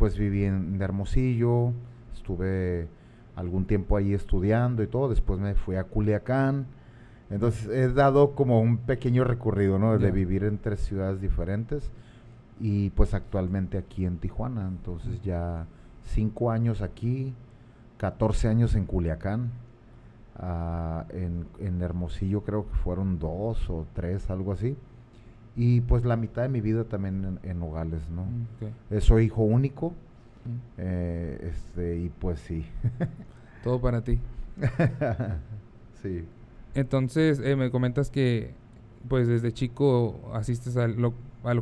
después viví en Hermosillo, estuve algún tiempo ahí estudiando y todo, después me fui a Culiacán. Entonces he dado como un pequeño recorrido, ¿no? De vivir en 3 ciudades diferentes y pues actualmente aquí en Tijuana. Entonces ya 5 años aquí, 14 años en Culiacán. En Hermosillo creo que fueron 2 o 3, algo así. Y pues la mitad de mi vida también en Nogales, ¿no? Soy hijo único. Y pues sí. Todo para ti. Sí. Entonces, me comentas que pues desde chico asistes a lo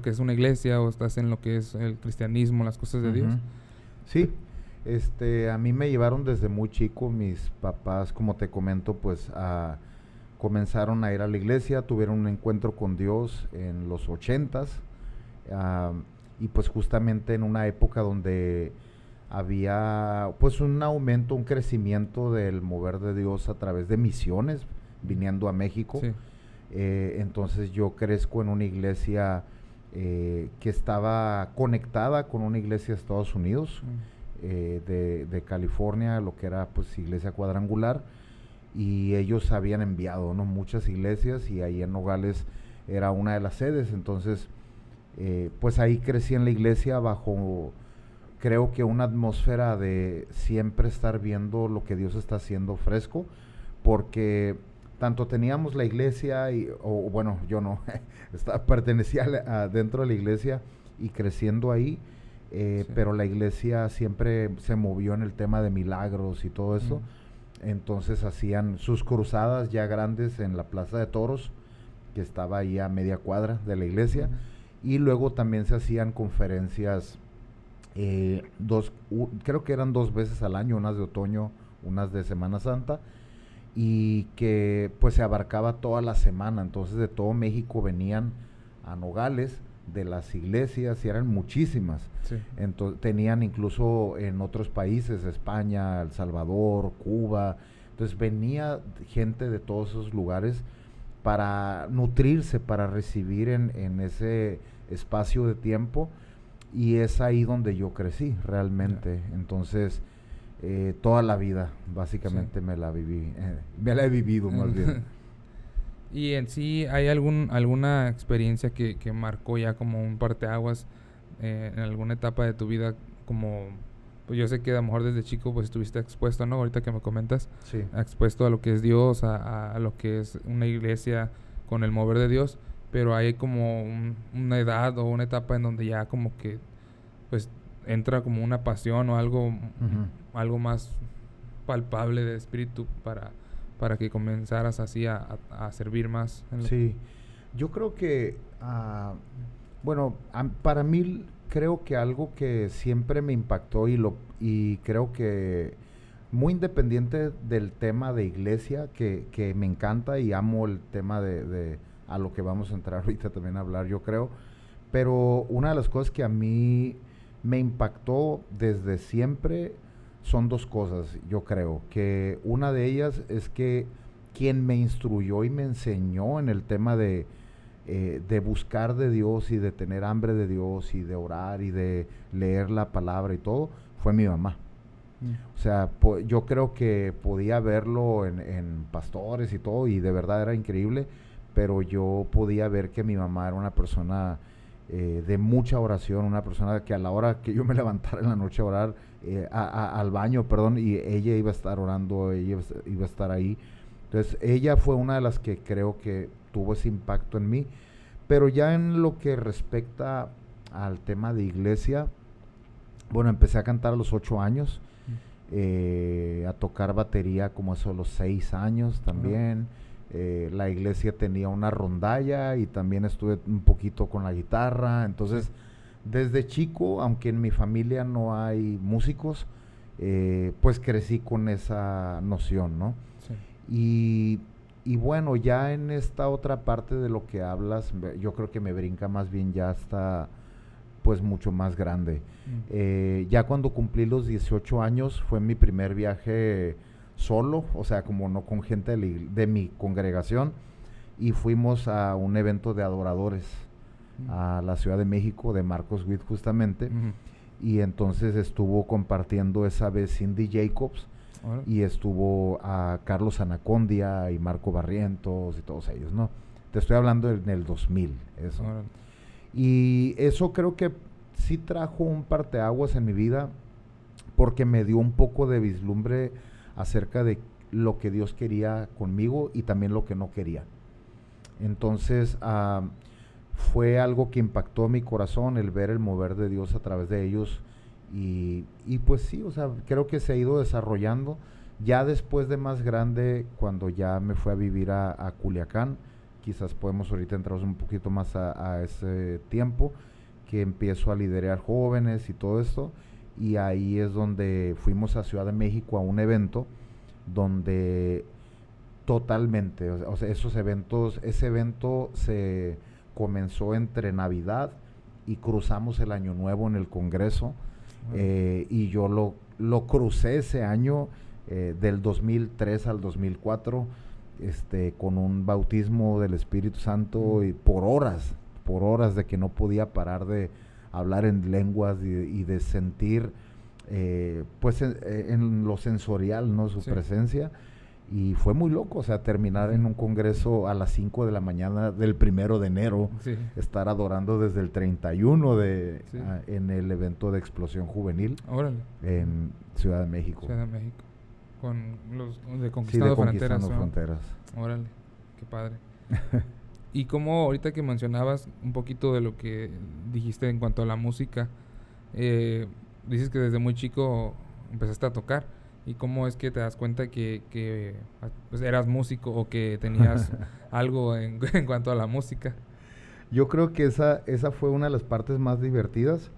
que es una iglesia o estás en lo que es el cristianismo, las cosas de Dios. Sí, a mí me llevaron desde muy chico, mis papás, como te comento, pues comenzaron a ir a la iglesia, tuvieron un encuentro con Dios en los 80s, y pues justamente en una época donde había pues un aumento, un crecimiento del mover de Dios a través de misiones, viniendo a México. Sí. Entonces yo crezco en una iglesia que estaba conectada con una iglesia de Estados Unidos, de California, lo que era pues iglesia cuadrangular, y ellos habían enviado, ¿no?, muchas iglesias, y ahí en Nogales era una de las sedes. Entonces pues ahí crecí en la iglesia bajo, creo que una atmósfera de siempre estar viendo lo que Dios está haciendo fresco, porque tanto teníamos la iglesia, bueno, yo no, pertenecía dentro de la iglesia y creciendo ahí, sí, pero la iglesia siempre se movió en el tema de milagros y todo eso. Entonces hacían sus cruzadas ya grandes en la Plaza de Toros, que estaba ahí a media cuadra de la iglesia, y luego también se hacían conferencias, creo que eran 2 veces al año, unas de otoño, unas de Semana Santa, y que pues se abarcaba toda la semana. Entonces de todo México venían a Nogales, de las iglesias, y eran muchísimas. Sí. Entonces tenían incluso en otros países, España, El Salvador, Cuba. Entonces venía gente de todos esos lugares para nutrirse, para recibir en ese espacio de tiempo, y es ahí donde yo crecí realmente. Entonces toda la vida básicamente sí, me la he vivido más bien. Y en sí, ¿hay alguna experiencia que marcó ya como un parteaguas en alguna etapa de tu vida? Como, pues yo sé que a lo mejor desde chico pues estuviste expuesto, ¿no? Ahorita que me comentas, sí, expuesto a lo que es Dios, a lo que es una iglesia con el mover de Dios, pero hay como una edad o una etapa en donde ya como que pues entra como una pasión o algo, algo más palpable de espíritu para que comenzaras así a servir más. Sí, yo creo que, bueno, para mí creo que algo que siempre me impactó y creo que muy independiente del tema de iglesia, que me encanta y amo el tema de a lo que vamos a entrar ahorita también a hablar, yo creo, pero una de las cosas que a mí me impactó desde siempre son 2 cosas, yo creo, que una de ellas es que quien me instruyó y me enseñó en el tema de buscar de Dios y de tener hambre de Dios y de orar y de leer la palabra y todo, fue mi mamá. O sea, yo creo que podía verlo en pastores y todo, y de verdad era increíble, pero yo podía ver que mi mamá era una persona de mucha oración, una persona que a la hora que yo me levantara en la noche a orar, al baño, perdón, y ella iba a estar orando, ella iba a estar ahí. Entonces ella fue una de las que creo que tuvo ese impacto en mí. Pero ya en lo que respecta al tema de iglesia, bueno, empecé a cantar a los 8 años, a tocar batería como eso a los 6 años también. La iglesia tenía una rondalla y también estuve un poquito con la guitarra. Entonces, desde chico, aunque en mi familia no hay músicos, pues crecí con esa noción, ¿no? Sí. Y bueno, ya en esta otra parte de lo que hablas, yo creo que me brinca más bien ya hasta pues mucho más grande. Ya cuando cumplí los 18 años fue mi primer viaje solo, o sea, como no con gente de mi congregación, y fuimos a un evento de adoradores a la Ciudad de México, de Marcos Witt justamente, y entonces estuvo compartiendo esa vez Cindy Jacobs, Órale. y estuvo a Carlos Anacondia y Marco Barrientos y todos ellos, ¿no? Te estoy hablando en el 2000, eso. Órale. Y eso creo que sí trajo un parteaguas en mi vida, porque me dio un poco de vislumbre acerca de lo que Dios quería conmigo y también lo que no quería. Entonces, fue algo que impactó mi corazón, el ver el mover de Dios a través de ellos. Y pues sí, o sea, creo que se ha ido desarrollando. Ya después de más grande, cuando ya me fui a vivir a Culiacán, quizás podemos ahorita entrar un poquito más a ese tiempo, que empiezo a liderar jóvenes y todo esto. Y ahí es donde fuimos a Ciudad de México a un evento donde totalmente, o sea, ese evento se comenzó entre Navidad y cruzamos el Año Nuevo en el Congreso. Y yo lo crucé ese año, del 2003 al 2004, con un bautismo del Espíritu Santo, y por horas de que no podía parar de hablar en lenguas y de sentir, pues en lo sensorial, ¿no? Su presencia. Y fue muy loco, o sea, terminar en un congreso a las 5 de la mañana del 1 de enero, estar adorando desde el 31 en el evento de Explosión Juvenil. Órale. En Ciudad de México. Ciudad de México. Con los de Conquistando Fronteras. Órale, qué padre. Y como ahorita que mencionabas un poquito de lo que dijiste en cuanto a la música, dices que desde muy chico empezaste a tocar. ¿Y cómo es que te das cuenta que pues eras músico o que tenías algo en cuanto a la música? Yo creo que esa fue una de las partes más divertidas,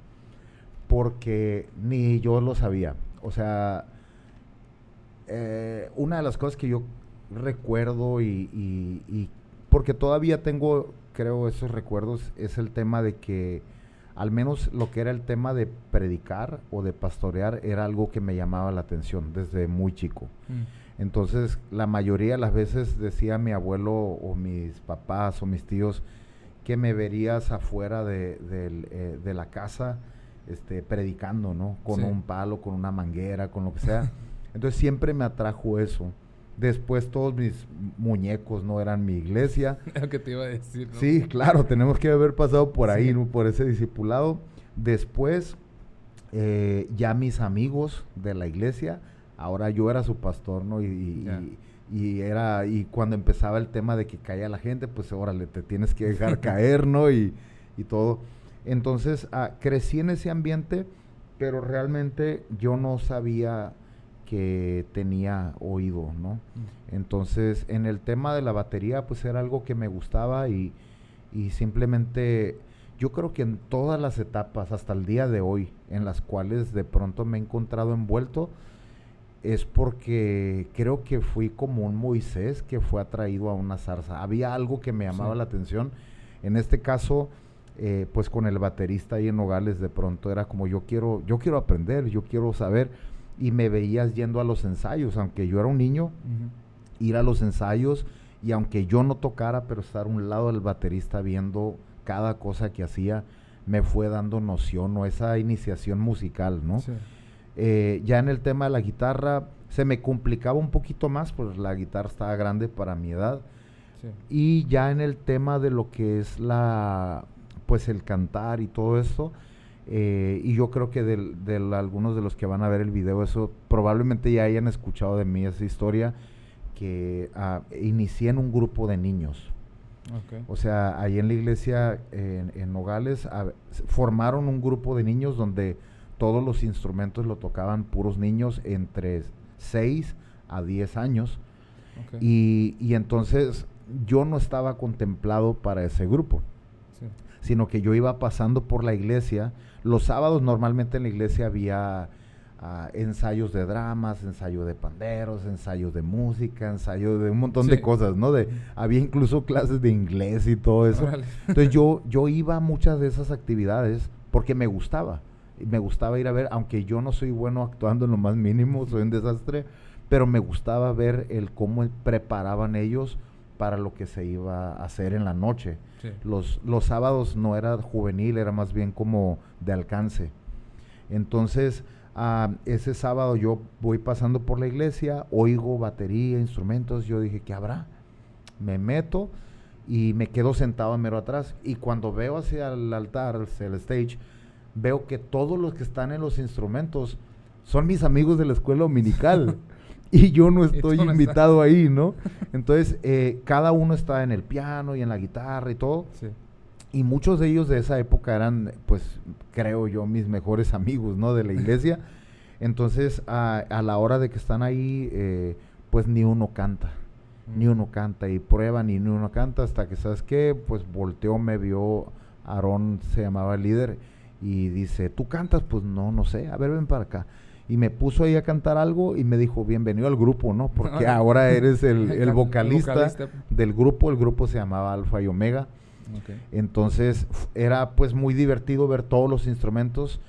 porque ni yo lo sabía. O sea, una de las cosas que yo recuerdo y porque todavía tengo, creo, esos recuerdos, es el tema de que al menos lo que era el tema de predicar o de pastorear era algo que me llamaba la atención desde muy chico. Entonces, la mayoría de las veces decía mi abuelo o mis papás o mis tíos que me verías afuera de la casa predicando, ¿no? Con un palo, con una manguera, con lo que sea. Entonces, siempre me atrajo eso. Después todos mis muñecos no eran mi iglesia. Lo que te iba a decir, ¿no? Sí, claro, tenemos que haber pasado por ahí, ¿no? Por ese discipulado. Después, ya mis amigos de la iglesia, ahora yo era su pastor, ¿no? Y cuando empezaba el tema de que caía la gente, pues órale, te tienes que dejar caer, ¿no? Y todo. Entonces, crecí en ese ambiente, pero realmente yo no sabía que tenía oído, ¿no? Entonces, en el tema de la batería, pues era algo que me gustaba y simplemente, yo creo que en todas las etapas, hasta el día de hoy, en las cuales de pronto me he encontrado envuelto, es porque creo que fui como un Moisés que fue atraído a una zarza. Había algo que me llamaba la atención. En este caso, pues con el baterista ahí en Nogales, de pronto era como yo quiero aprender, yo quiero saber. Y me veías yendo a los ensayos, aunque yo era un niño, ir a los ensayos, y aunque yo no tocara, pero estar a un lado del baterista viendo cada cosa que hacía, me fue dando noción, o esa iniciación musical, ¿no? Sí. Ya en el tema de la guitarra, se me complicaba un poquito más, pues la guitarra estaba grande para mi edad. Sí. Y ya en el tema de lo que es pues el cantar y todo esto, y yo creo que algunos de los que van a ver el video, eso probablemente ya hayan escuchado de mí esa historia, que inicié en un grupo de niños. Okay. O sea, ahí en la iglesia, en Nogales, formaron un grupo de niños donde todos los instrumentos lo tocaban puros niños entre 6 a 10 años. Okay. Y entonces yo no estaba contemplado para ese grupo, sino que yo iba pasando por la iglesia. Los sábados normalmente en la iglesia había ensayos de dramas, ensayo de panderos, ensayos de música, ensayo de un montón de cosas, ¿no? Había incluso clases de inglés y todo eso. Entonces yo iba a muchas de esas actividades porque me gustaba. Me gustaba ir a ver, aunque yo no soy bueno actuando en lo más mínimo, soy un desastre, pero me gustaba ver cómo preparaban ellos para lo que se iba a hacer en la noche. Sí. Los sábados no era juvenil, era más bien como de alcance. Entonces, ese sábado yo voy pasando por la iglesia, oigo batería, instrumentos, yo dije, ¿qué habrá? Me meto y me quedo sentado mero atrás. Y cuando veo hacia el altar, hacia el stage, veo que todos los que están en los instrumentos son mis amigos de la escuela dominical. Y yo no estoy invitado ahí, ¿no? Entonces, cada uno está en el piano y en la guitarra y todo. Sí. Y muchos de ellos de esa época eran, pues, creo yo, mis mejores amigos, ¿no? De la iglesia. Entonces, a la hora de que están ahí, pues ni uno canta. Ni uno canta. Y prueban y ni uno canta hasta que, ¿sabes qué? Pues volteó, me vio, Aarón se llamaba el líder, y dice, ¿tú cantas? Pues no sé. A ver, ven para acá. Y me puso ahí a cantar algo y me dijo, bienvenido al grupo, ¿no? Porque ahora eres el vocalista del grupo. El grupo se llamaba Alfa y Omega. Okay. Entonces era pues muy divertido ver todos los instrumentos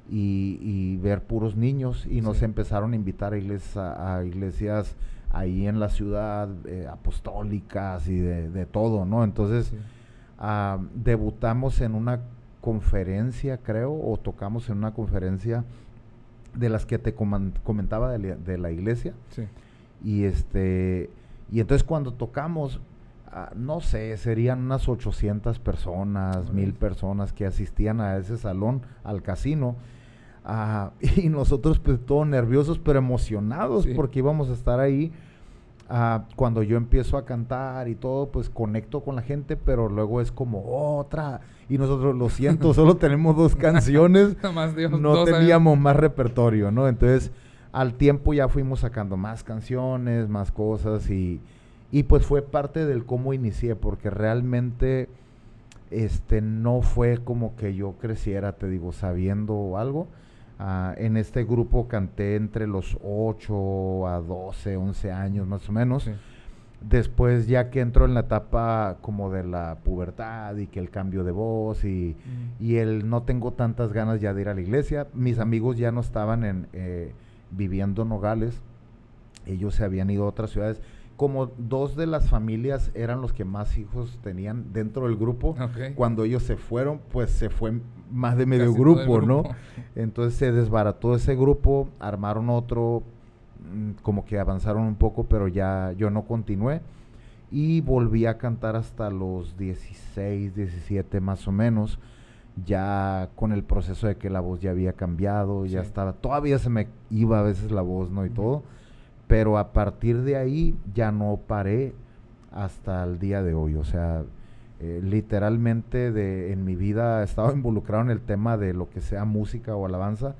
y ver puros niños, y nos empezaron a invitar a iglesias ahí en la ciudad, apostólicas y de todo, ¿no? Entonces debutamos en una conferencia, creo, o tocamos en una conferencia de las que te comentaba de la iglesia. Sí. Y entonces cuando tocamos, no sé, serían unas 800 personas, 1000 personas que asistían a ese salón, al casino. Y nosotros pues todos nerviosos pero emocionados porque íbamos a estar ahí. Cuando yo empiezo a cantar y todo, pues conecto con la gente, pero luego es como otra. Y nosotros, lo siento, solo tenemos 2 canciones. No teníamos más repertorio, ¿no? Entonces, al tiempo ya fuimos sacando más canciones, más cosas, y pues fue parte del cómo inicié, porque realmente no fue como que yo creciera, te digo, sabiendo algo. En este grupo canté entre los 8 a 12, 11 años más o menos. Sí. Después ya que entro en la etapa como de la pubertad y que el cambio de voz y el no tengo tantas ganas ya de ir a la iglesia. Mis amigos ya no estaban viviendo en Nogales, ellos se habían ido a otras ciudades. Como 2 de las familias eran los que más hijos tenían dentro del grupo, cuando ellos se fueron, pues se fue más de medio grupo, ¿no? Entonces se desbarató ese grupo, armaron otro, como que avanzaron un poco, pero ya yo no continué. Y volví a cantar hasta los 16, 17 más o menos, ya con el proceso de que la voz ya había cambiado, ya estaba, todavía se me iba a veces la voz, ¿no? Y todo. Pero a partir de ahí ya no paré hasta el día de hoy. O sea, literalmente en mi vida he estado involucrado en el tema de lo que sea música o alabanza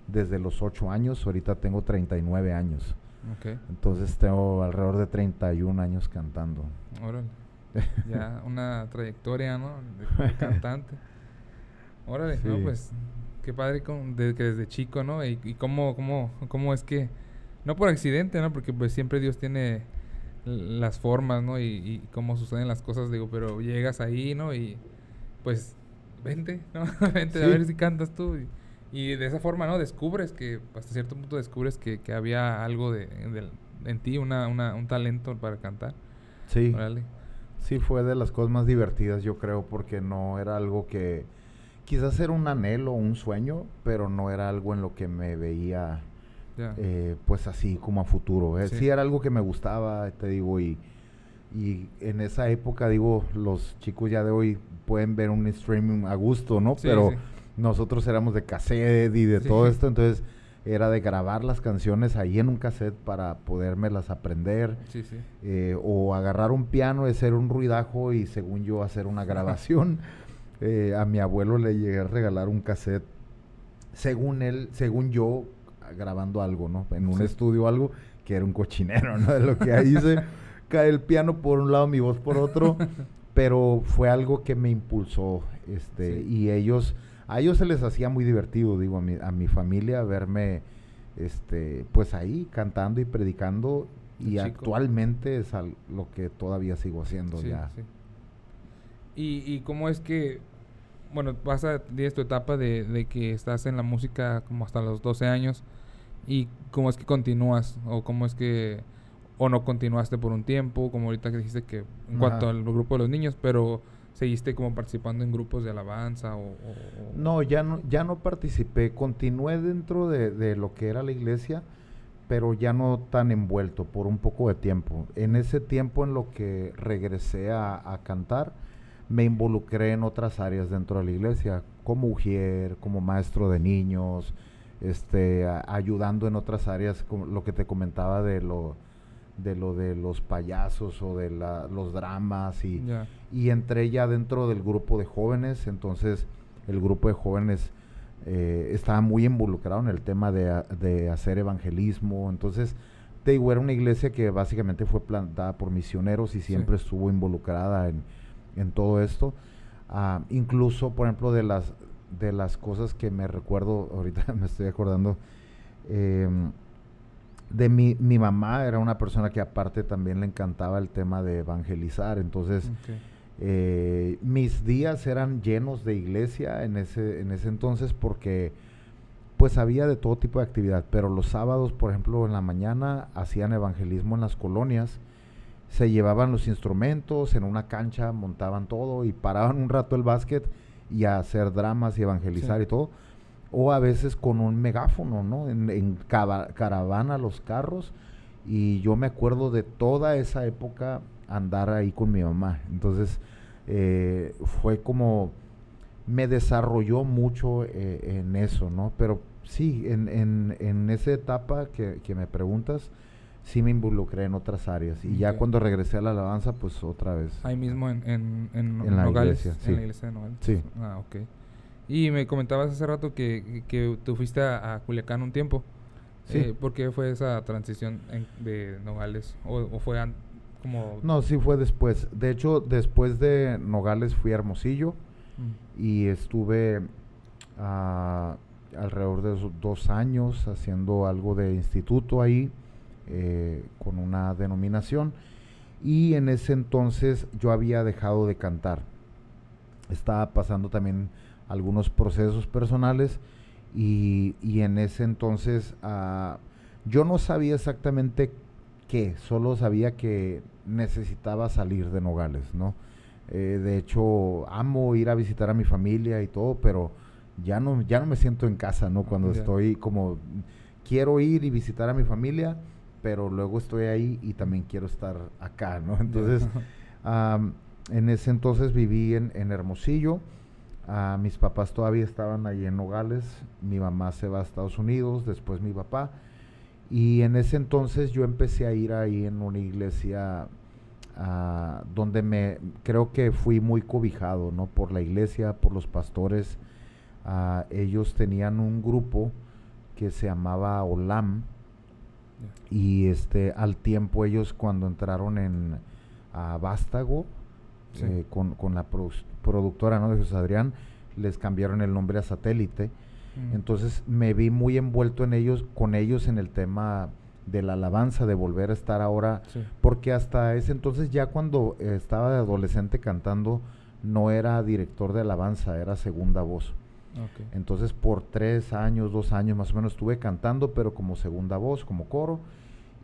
desde los 8 años. Ahorita tengo 39 años. Okay. Entonces tengo alrededor de 31 años cantando. Órale. Ya una trayectoria, ¿no? De cantante. Órale, sí. No, pues qué padre que desde chico, ¿no? Y cómo es que... No por accidente, ¿no? Porque pues siempre Dios tiene las formas, ¿no? Y cómo suceden las cosas, digo, pero llegas ahí, ¿no? Y pues vente, ¿no? Vente a ver si cantas tú. Y de esa forma, ¿no? Descubres que, hasta cierto punto descubres que había algo en ti, un talento para cantar. Sí. Órale. Sí, fue de las cosas más divertidas, yo creo, porque no era algo que... Quizás era un anhelo, un sueño, pero no era algo en lo que me veía... pues así como a futuro. Sí, era algo que me gustaba, te digo, y en esa época, digo, los chicos ya de hoy pueden ver un streaming a gusto, ¿no? Sí, pero nosotros éramos de cassette y de todo esto, entonces era de grabar las canciones ahí en un cassette para podérmelas aprender, o agarrar un piano, hacer un ruidajo y según yo hacer una grabación. A mi abuelo le llegué a regalar un cassette, según yo, grabando algo, ¿no? En un estudio algo, que era un cochinero, ¿no? De lo que ahí hice, cae el piano por un lado, mi voz por otro, pero fue algo que me impulsó, y a ellos se les hacía muy divertido, digo, a mi familia verme, pues ahí cantando y predicando, y actualmente es lo que todavía sigo haciendo ya. Sí. ¿Y cómo es que, bueno, tienes tu etapa de que estás en la música como hasta los 12 años, y cómo es que continúas, o cómo es que, o no continuaste por un tiempo, como ahorita que dijiste que en cuanto al grupo de los niños, pero ¿Seguiste como participando en grupos de alabanza No, ya no participé. Continué dentro de lo que era la iglesia, pero ya no tan envuelto por un poco de tiempo. En ese tiempo en lo que regresé a cantar, me involucré en otras áreas dentro de la iglesia, como ujier, como maestro de niños, ayudando en otras áreas, como lo que te comentaba de los payasos o de los dramas Ya. y entré ya dentro del grupo de jóvenes. Entonces el grupo de jóvenes estaba muy involucrado en el tema de hacer evangelismo. Entonces te digo, era una iglesia que básicamente fue plantada por misioneros y siempre Sí. estuvo involucrada en todo esto. Incluso, por ejemplo, de las cosas que me recuerdo, ahorita me estoy acordando, de mi mamá era una persona que aparte también le encantaba el tema de evangelizar. Entonces Ok. mis días eran llenos de iglesia en ese entonces, porque pues había de todo tipo de actividad, pero los sábados, por ejemplo, en la mañana hacían evangelismo en las colonias, se llevaban los instrumentos en una cancha, montaban todo y paraban un rato el básquet y a hacer dramas y Sí. evangelizar y todo. O a veces con un megáfono, ¿no? En caravana los carros. Y yo me acuerdo de toda esa época andar ahí con mi mamá. Entonces fue como me desarrolló mucho en eso, ¿no? Pero sí, en esa etapa que me preguntas, sí me involucré en otras áreas. Y ya Ok. cuando regresé a la alabanza, pues otra vez Ahí mismo en la iglesia, Nogales, en sí. la iglesia de Nogales. Sí, Ah, ok. Y me comentabas hace rato que tú fuiste a Culiacán un tiempo. sí. ¿Por qué fue esa transición de Nogales? ¿O fue como...? No, sí fue después. De hecho, después de Nogales fui a Hermosillo Mm, y estuve alrededor de esos 2 años haciendo algo de instituto ahí, con una denominación. Y en ese entonces yo había dejado de cantar. Estaba pasando también algunos procesos personales y en ese entonces yo no sabía exactamente qué, solo sabía que necesitaba salir de Nogales, ¿no? De hecho, amo ir a visitar a mi familia y todo, pero ya no me siento en casa, ¿no? Cuando ya. estoy como, quiero ir y visitar a mi familia, pero luego estoy ahí y también quiero estar acá, ¿no? Ya. Entonces, am, en ese entonces viví en Hermosillo. Mis papás todavía estaban ahí en Nogales. Mi mamá se va a Estados Unidos, después mi papá. Y en ese entonces yo empecé a ir ahí en una iglesia donde creo que fui muy cobijado, ¿no? Por la iglesia, por los pastores. Ellos tenían un grupo que se llamaba Olam. Ya. Y al tiempo ellos, cuando entraron a Vástago, Sí. con la productora, ¿no?, de José Adrián, les cambiaron el nombre a Satélite. Mm, Entonces me vi muy envuelto con ellos en el tema de la alabanza, de volver a estar ahora, sí. porque hasta ese entonces, ya cuando estaba de adolescente cantando, no era director de alabanza, era segunda voz. Ok. Entonces por 3 años, 2 años más o menos estuve cantando, pero como segunda voz, como coro.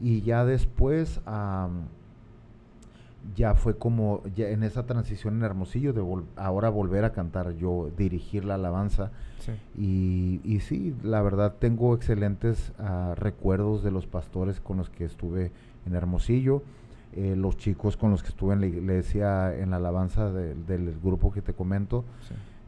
Y ya después ya fue como ya en esa transición en Hermosillo de ahora volver a cantar yo, dirigir la alabanza. Sí. Y sí, la verdad tengo excelentes recuerdos de los pastores con los que estuve en Hermosillo, los chicos con los que estuve en la iglesia en la alabanza del grupo que te comento,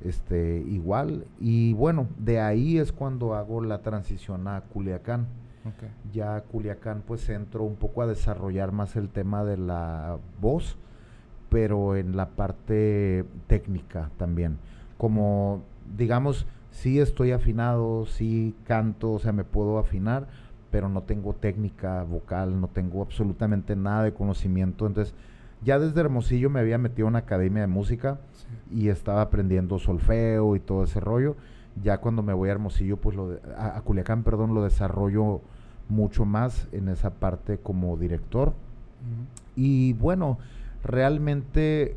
Sí. igual. Y bueno, de ahí es cuando hago la transición a Culiacán. Ok. Ya Culiacán pues entro un poco a desarrollar más el tema de la voz, pero en la parte técnica también. Como digamos, sí estoy afinado, sí canto, o sea, me puedo afinar, pero no tengo técnica vocal, no tengo absolutamente nada de conocimiento. Entonces, ya desde Hermosillo me había metido en una academia de música Sí. y estaba aprendiendo solfeo y todo ese rollo. Ya cuando me voy a Hermosillo, pues a Culiacán, perdón, lo desarrollo mucho más en esa parte como director. Ujú. Y bueno, realmente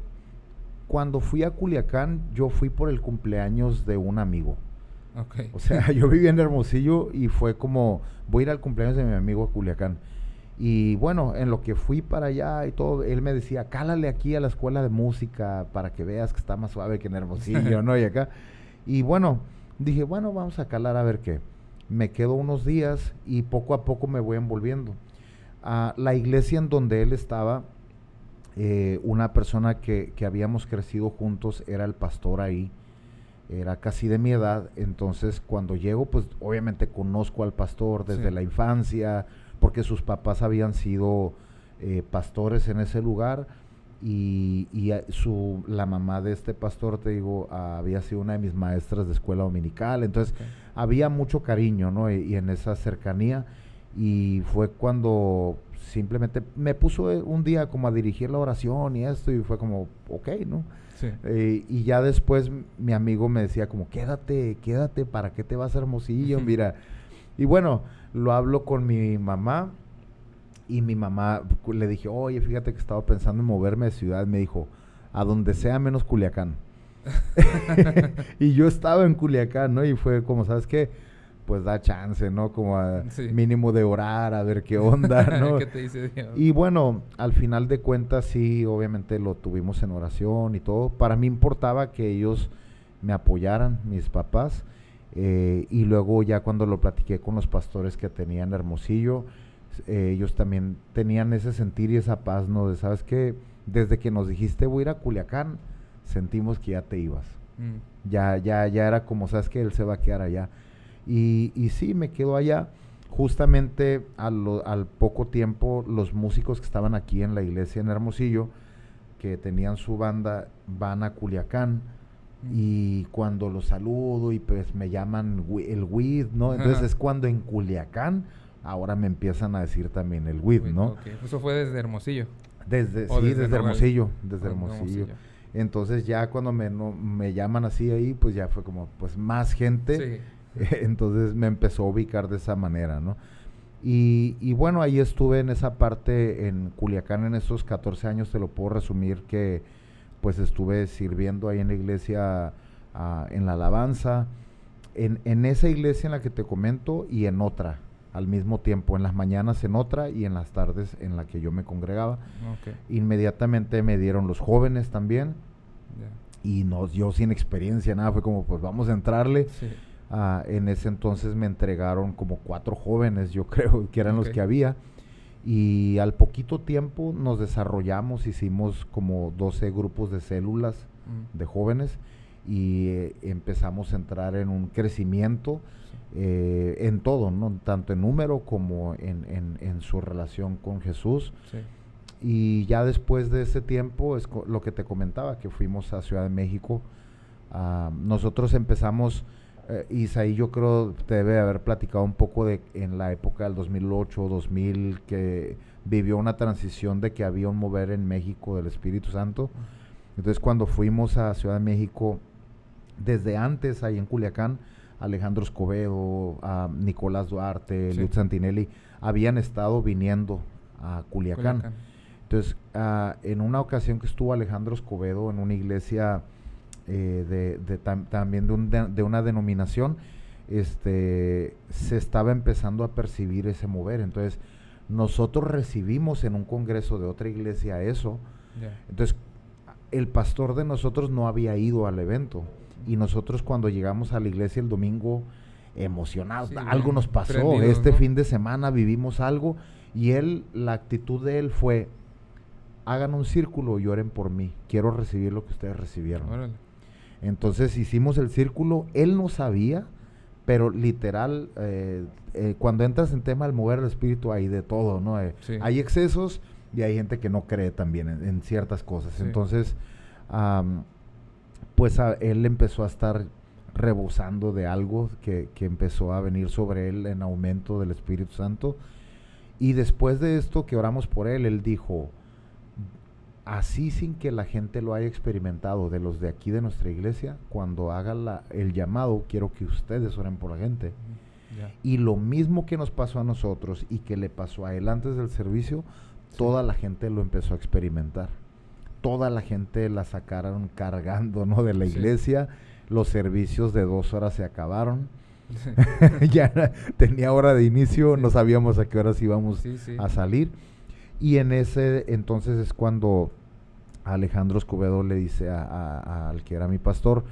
cuando fui a Culiacán, yo fui por el cumpleaños de un amigo. Ok. O sea, yo vivía en Hermosillo y fue como, voy a ir al cumpleaños de mi amigo a Culiacán. Y bueno, en lo que fui para allá y todo, él me decía, cálale aquí a la escuela de música para que veas que está más suave que en Hermosillo, ¿no? Y acá. Y bueno, dije, bueno, vamos a calar a ver qué. Me quedo unos días y poco a poco me voy envolviendo. La iglesia en donde él estaba, una persona que habíamos crecido juntos era el pastor ahí, era casi de mi edad. Entonces cuando llego, pues obviamente conozco al pastor desde Sí. la infancia, porque sus papás habían sido pastores en ese lugar, y la mamá de este pastor, te digo, había sido una de mis maestras de escuela dominical. Entonces Ok. había mucho cariño, ¿no? Y en esa cercanía, y fue cuando simplemente me puso un día como a dirigir la oración y esto, y fue como, ok, ¿no? Sí. Y ya después mi amigo me decía como, quédate, quédate, ¿para qué te vas a Hermosillo? Mira, y bueno, lo hablo con mi mamá, y mi mamá, le dije, oye, fíjate que estaba pensando en moverme de ciudad. Me dijo, a donde sea menos Culiacán. Y yo estaba en Culiacán, ¿no? Y fue como, ¿sabes qué? Pues da chance, ¿no? Como a Sí. mínimo de orar, a ver qué onda, ¿no? ¿Qué te dice Dios? Y bueno, al final de cuentas sí, obviamente lo tuvimos en oración y todo. Para mí importaba que ellos me apoyaran, mis papás. Y luego ya cuando lo platiqué con los pastores que tenían Hermosillo, ellos también tenían ese sentir y esa paz, ¿no? De, ¿sabes qué? Desde que nos dijiste voy a ir a Culiacán, sentimos que ya te ibas. Ya era como, ¿sabes qué? Él se va a quedar allá. Y sí, me quedo allá. Justamente al poco tiempo, los músicos que estaban aquí en la iglesia en Hermosillo, que tenían su banda, van a Culiacán. Y cuando los saludo y pues me llaman el WID, ¿no? Entonces Ajá. es cuando en Culiacán ahora me empiezan a decir también el WID, Uy, ¿no? ok. Eso fue desde Hermosillo. Sí, Desde desde Nogales. Hermosillo, desde Oh, Hermosillo. Entonces ya cuando me llaman así ahí, pues ya fue como, pues más gente. Sí. Entonces me empezó a ubicar de esa manera, ¿no? Y bueno, ahí estuve en esa parte en Culiacán en esos 14 años, te lo puedo resumir que pues estuve sirviendo ahí en la iglesia, en la alabanza, en esa iglesia en la que te comento y en otra al mismo tiempo, en las mañanas en otra y en las tardes en la que yo me congregaba. Ok. Inmediatamente me dieron los jóvenes también, Ya. y no, yo sin experiencia, nada, fue como pues vamos a entrarle. Sí. En ese entonces me entregaron como 4 jóvenes, yo creo que eran los Ok. que había. Y al poquito tiempo nos desarrollamos, hicimos como 12 grupos de células de jóvenes, y empezamos a entrar en un crecimiento Sí. en todo, ¿no? Tanto en número como en su relación con Jesús. Sí. Y ya después de ese tiempo, es lo que te comentaba, que fuimos a Ciudad de México. Nosotros empezamos, Isaí, yo creo te debe haber platicado un poco de en la época del 2008, 2000, que vivió una transición de que había un mover en México del Espíritu Santo. Entonces cuando fuimos a Ciudad de México, desde antes ahí en Culiacán, Alejandro Escobedo, Nicolás Duarte, Sí. Lutz Santinelli, habían estado viniendo a Culiacán. Culiacán. Entonces, en una ocasión que estuvo Alejandro Escobedo en una iglesia también de una denominación, se estaba empezando a percibir ese mover. Entonces, nosotros recibimos en un congreso de otra iglesia eso. Ya. Entonces, el pastor de nosotros no había ido al evento. Y nosotros cuando llegamos a la iglesia el domingo, emocionados, Sí, algo bien nos pasó. prendidos, Este ¿no? fin de semana vivimos algo. Y la actitud de él fue, hagan un círculo y oren por mí. Quiero recibir lo que ustedes recibieron. Órale. Entonces hicimos el círculo. Él no sabía, pero literal, cuando entras en tema del mover el espíritu, hay de todo, ¿no? Sí. Hay excesos y hay gente que no cree también en ciertas cosas. Sí. Entonces, pues él empezó a estar rebosando de algo que empezó a venir sobre él en aumento del Espíritu Santo. Y después de esto que oramos por él dijo, así sin que la gente lo haya experimentado, de los de aquí de nuestra iglesia, cuando haga el llamado, quiero que ustedes oren por la gente. Ya. Y lo mismo que nos pasó a nosotros y que le pasó a él antes del servicio, Sí. toda la gente lo empezó a experimentar. Toda la gente la sacaron cargando, ¿no? De la Sí. iglesia. Los servicios de 2 horas se acabaron. Ya tenía hora de inicio, no sabíamos a qué horas íbamos a salir. Y en ese entonces es cuando Alejandro Escobedo le dice al que era mi pastor,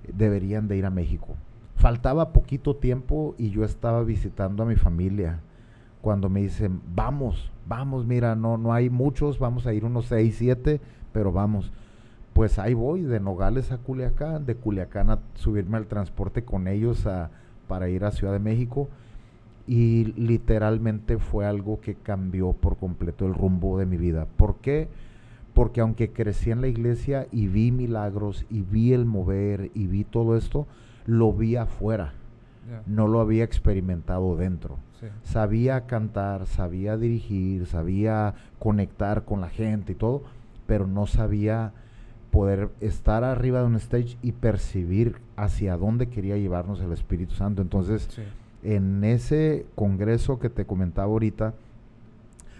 deberían de ir a México. Faltaba poquito tiempo y yo estaba visitando a mi familia cuando me dicen, vamos, mira, no hay muchos, vamos a ir unos 6, 7, pero vamos. Pues ahí voy, de Nogales a Culiacán, de Culiacán a subirme al transporte con ellos para ir a Ciudad de México. Y literalmente fue algo que cambió por completo el rumbo de mi vida. ¿Por qué? Porque aunque crecí en la iglesia y vi milagros y vi el mover y vi todo esto, lo vi afuera. Yeah. No lo había experimentado dentro. Sí. Sabía cantar, sabía dirigir, sabía conectar con la gente y todo, pero no sabía poder estar arriba de un stage y percibir hacia dónde quería llevarnos el Espíritu Santo. Entonces, sí, en ese congreso que te comentaba ahorita,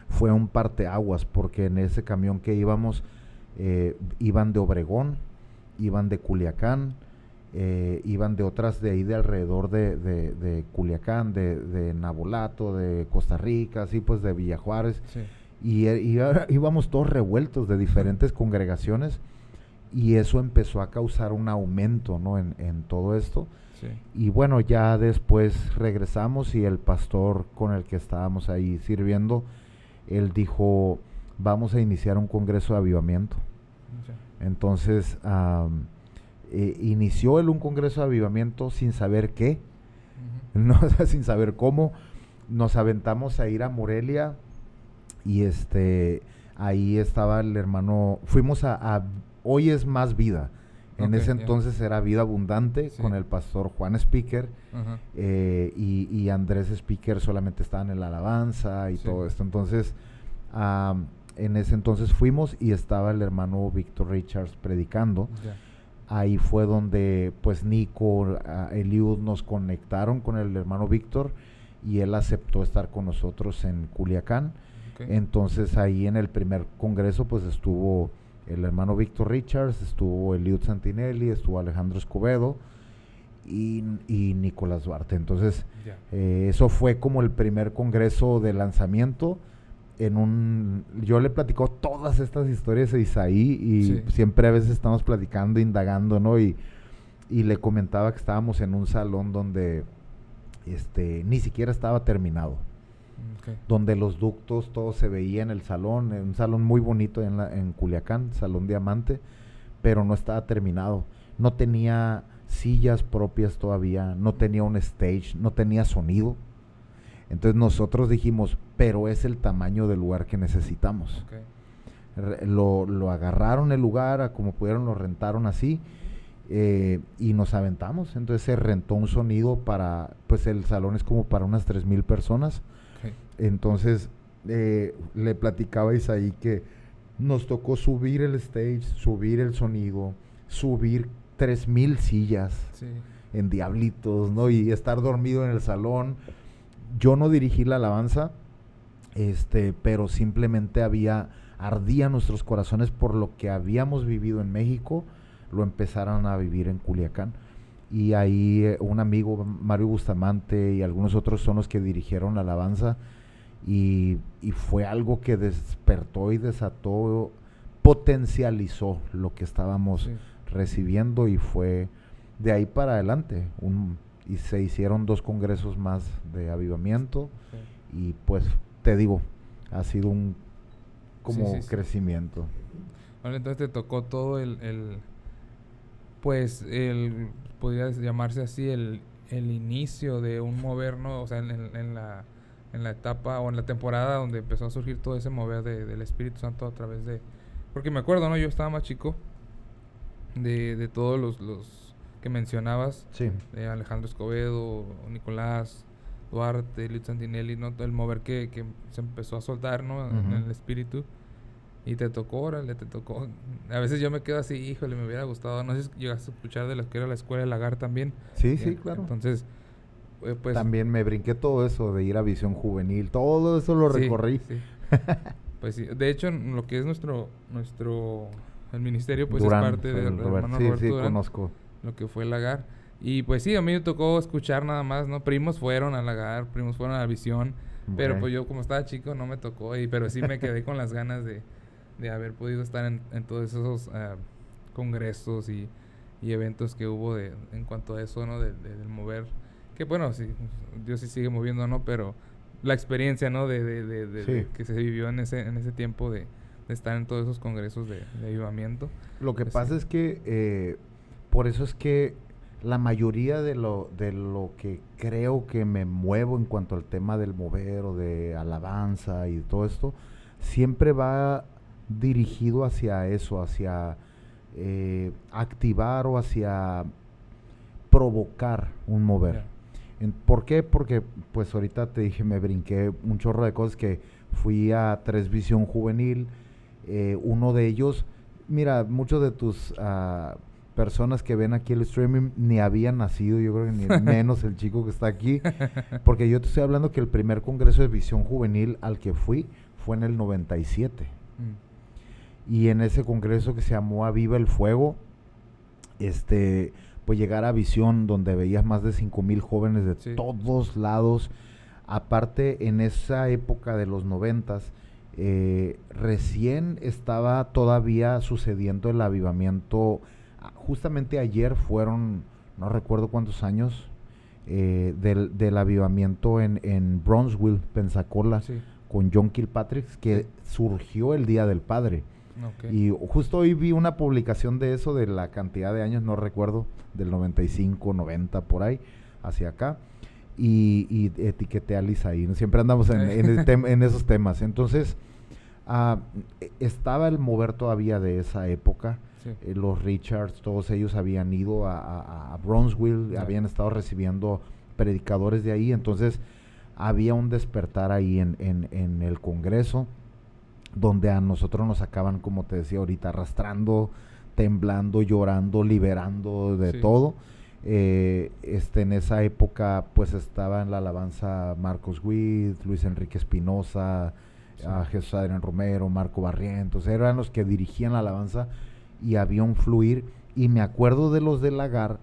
fue un parteaguas, porque en ese camión que íbamos, iban de Obregón, iban de Culiacán, iban de otras de ahí de alrededor de Culiacán, de Nabolato, de Costa Rica, así pues de Villa Juárez, sí, y íbamos todos revueltos de diferentes congregaciones, y eso empezó a causar un aumento, ¿no? en todo esto. Sí. Y bueno, ya después regresamos y el pastor con el que estábamos ahí sirviendo, él dijo, vamos a iniciar un congreso de avivamiento. Okay. Entonces, inició él un congreso de avivamiento sin saber qué, no, sin saber cómo. Nos aventamos a ir a Morelia y ahí estaba el hermano, fuimos a Hoy es Más Vida. En ese entonces era Vida Abundante, sí, con el pastor Juan Speaker, y Andrés Speaker solamente estaba en la alabanza y sí, todo esto. Entonces, en ese entonces fuimos y estaba el hermano Víctor Richards predicando. Yeah. Ahí fue donde pues Nico, Eliud nos conectaron con el hermano Víctor y él aceptó estar con nosotros en Culiacán. Okay. Entonces ahí en el primer congreso pues estuvo el hermano Víctor Richards, estuvo Eliud Santinelli, estuvo Alejandro Escobedo y Nicolás Duarte. Entonces, yeah, eso fue como el primer congreso de lanzamiento. Yo le platico todas estas historias a Isaí y sí, siempre a veces estamos platicando, indagando, ¿no? Y le comentaba que estábamos en un salón donde ni siquiera estaba terminado. Okay. Donde los ductos, todo se veía en el salón, en un salón muy bonito en Culiacán, Salón Diamante, pero no estaba terminado. No tenía sillas propias todavía, no tenía un stage, no tenía sonido. Entonces nosotros dijimos, pero es el tamaño del lugar que necesitamos. Okay. Lo agarraron el lugar, como pudieron lo rentaron así, y nos aventamos. Entonces se rentó un sonido pues el salón es como para unas 3,000 personas. Okay. Entonces le platicaba a Isaí que nos tocó subir el stage, subir el sonido, subir 3,000 sillas, sí, en diablitos, ¿no? Y estar dormido en el salón. Yo no dirigí la alabanza, pero simplemente ardía nuestros corazones por lo que habíamos vivido en México, lo empezaron a vivir en Culiacán. Y ahí un amigo, Mario Bustamante, y algunos otros son los que dirigieron la alabanza, y fue algo que despertó y desató, potencializó lo que estábamos, sí, recibiendo, y fue de ahí para adelante, y se hicieron 2 congresos más de avivamiento, sí, y pues te digo, ha sido un como sí, crecimiento. Bueno, entonces te tocó todo podría llamarse así, el inicio de un mover, ¿no? O sea, en la etapa o en la temporada donde empezó a surgir todo ese mover del Espíritu Santo a través de... Porque me acuerdo, ¿no? Yo estaba más chico de todos los que mencionabas, sí, de Alejandro Escobedo, Nicolás Duarte, Eliud Santinelli, ¿no? El mover que se empezó a soltar, ¿no? En el espíritu. Y te tocó, órale, te tocó. A veces yo me quedo así, híjole, me hubiera gustado. No sé si llegaste a escuchar de lo que era la escuela de Lagar también. Sí, sí, claro. Entonces, pues... También me brinqué todo eso de ir a Visión Juvenil. Todo eso lo recorrí. Sí. Pues sí. De hecho, lo que es el ministerio, pues Durán, es parte del hermano Roberto sí, Durán, conozco. Lo que fue Lagar. Y pues sí, a mí me tocó escuchar nada más, ¿no? Primos fueron al Lagar, primos fueron a la Visión, pero pues yo como estaba chico no me tocó, pero sí me quedé con las ganas de haber podido estar en todos esos congresos y eventos que hubo en cuanto a eso, ¿no? Del mover, que bueno, sí, Dios sí sigue moviendo, ¿no? Pero la experiencia, ¿no? De que se vivió en ese tiempo de estar en todos esos congresos de avivamiento. Lo que Pues pasa sí. es que, por eso es que la mayoría de lo que creo que me muevo en cuanto al tema del mover o de alabanza y todo esto, siempre va dirigido hacia eso, hacia activar o hacia provocar un mover. Ya. ¿Por qué? Porque pues ahorita te dije, me brinqué un chorro de cosas que fui a 3 Visión Juvenil, uno de ellos, mira, muchos de tus personas que ven aquí el streaming ni habían nacido, yo creo que ni menos el chico que está aquí, porque yo te estoy hablando que el primer congreso de Visión Juvenil al que fui fue en el 97. Y en ese congreso que se llamó Aviva el Fuego, pues llegar a Visión donde veías más de 5,000 jóvenes de Sí. todos lados. Aparte, en esa época de los 90s, recién estaba todavía sucediendo el avivamiento. Justamente ayer fueron, no recuerdo cuántos años, del avivamiento en Brownsville, Pensacola, Sí. con John Kilpatrick, que Sí. surgió el Día del Padre. Ok. Y justo hoy vi una publicación de eso, de la cantidad de años, no recuerdo, del 95, 90, por ahí, hacia acá. Y etiqueté a Lisa ahí, ¿no? Siempre andamos en esos temas. Entonces, estaba el mover todavía de esa época. Sí. Los Richards, todos ellos habían ido a Brownsville, Ya. habían estado recibiendo predicadores de ahí. Entonces, había un despertar ahí en el Congreso, donde a nosotros nos sacaban, como te decía ahorita, arrastrando, temblando, llorando, liberando de Sí. todo. En esa época pues estaba en la alabanza Marcos Witt, Luis Enrique Espinosa, Sí. Jesús Adrián Romero, Marco Barrientos, eran los que dirigían la alabanza y había un fluir. Y me acuerdo de los de Lagar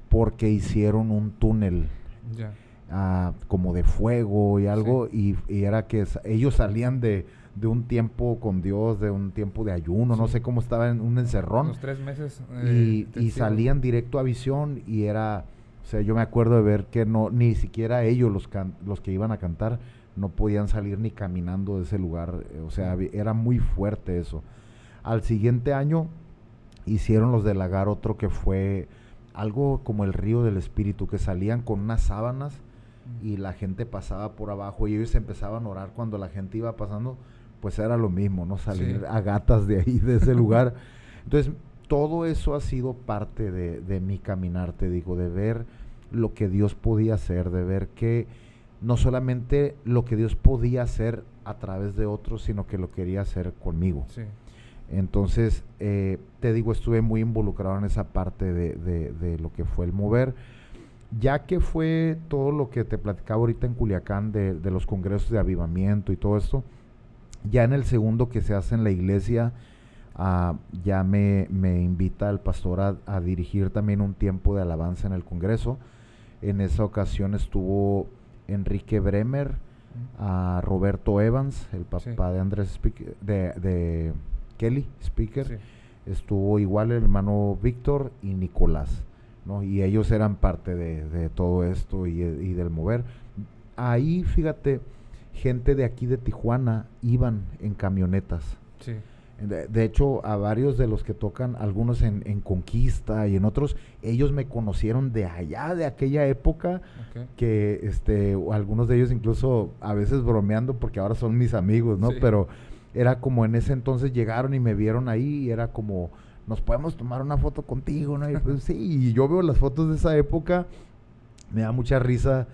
porque hicieron un túnel Ya. como de fuego y algo, y era que ellos salían de un tiempo con Dios, de un tiempo de ayuno, no Sí. sé cómo estaba en un encerrón, Los 3 meses. y intensivos. salían directo a Visión, y era, o sea, yo me acuerdo de ver que no, ni siquiera ellos los que iban a cantar, no podían salir ni caminando de ese lugar, o sea, era muy fuerte eso. Al siguiente año hicieron los de Lagar otro que fue algo como el río del Espíritu, que salían con unas sábanas y la gente pasaba por abajo y ellos empezaban a orar cuando la gente iba pasando, pues era lo mismo, ¿no? Salir Sí. a gatas de ahí, de ese lugar. Entonces, todo eso ha sido parte de mi caminar, te digo, de ver lo que Dios podía hacer, de ver que no solamente lo que Dios podía hacer a través de otros, sino que lo quería hacer conmigo. Sí. Entonces, te digo, estuve muy involucrado en esa parte de lo que fue el mover. Ya que fue todo lo que te platicaba ahorita en Culiacán de los congresos de avivamiento y todo esto, ya en el segundo que se hace en la iglesia, ya me invita el pastor a dirigir también un tiempo de alabanza en el congreso. En esa ocasión estuvo Enrique Bremer, Roberto Evans, el papá Sí. de Andrés de Kelly Speaker, Sí. estuvo igual el hermano Víctor y Nicolás, ¿no? Y ellos eran parte de todo esto y del mover. Ahí, fíjate, gente de aquí de Tijuana iban en camionetas. Sí. De hecho, a varios de los que tocan, algunos en Conquista y en otros, ellos me conocieron de allá, de aquella época, Ok. que algunos de ellos incluso a veces bromeando porque ahora son mis amigos, ¿no? Sí. Pero era como en ese entonces llegaron y me vieron ahí y era como, nos podemos tomar una foto contigo, ¿no? Y pues sí, y yo veo las fotos de esa época, me da mucha risa,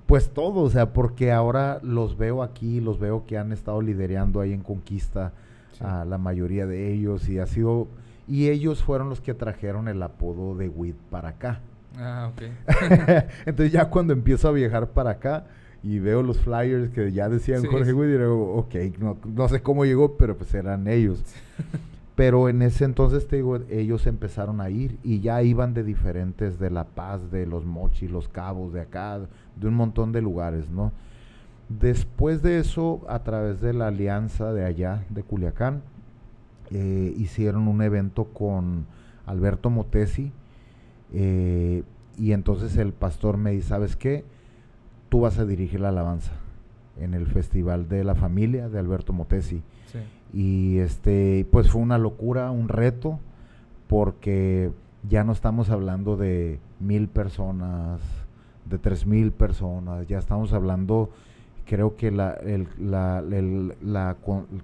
pues todo, o sea, porque ahora los veo aquí, los veo que han estado liderando ahí en Conquista, Sí. a la mayoría de ellos, y ha sido, y ellos fueron los que trajeron el apodo de Witt para acá. Ok. Entonces ya cuando empiezo a viajar para acá y veo los flyers que ya decían Sí, Jorge sí. Witt, y digo, ok, no sé cómo llegó, pero pues eran ellos. Pero en ese entonces, te digo, ellos empezaron a ir y ya iban de diferentes, de La Paz, de Los Mochis, Los Cabos, de acá, de un montón de lugares, ¿no? Después de eso, a través de la alianza de allá, de Culiacán, hicieron un evento con Alberto Motesi, y entonces el pastor me dice, ¿sabes qué? Tú vas a dirigir la alabanza en el Festival de la Familia de Alberto Motesi. Sí. Y pues fue una locura, un reto, porque ya no estamos hablando de 1,000 personas, de 3,000 personas, ya estamos hablando, creo que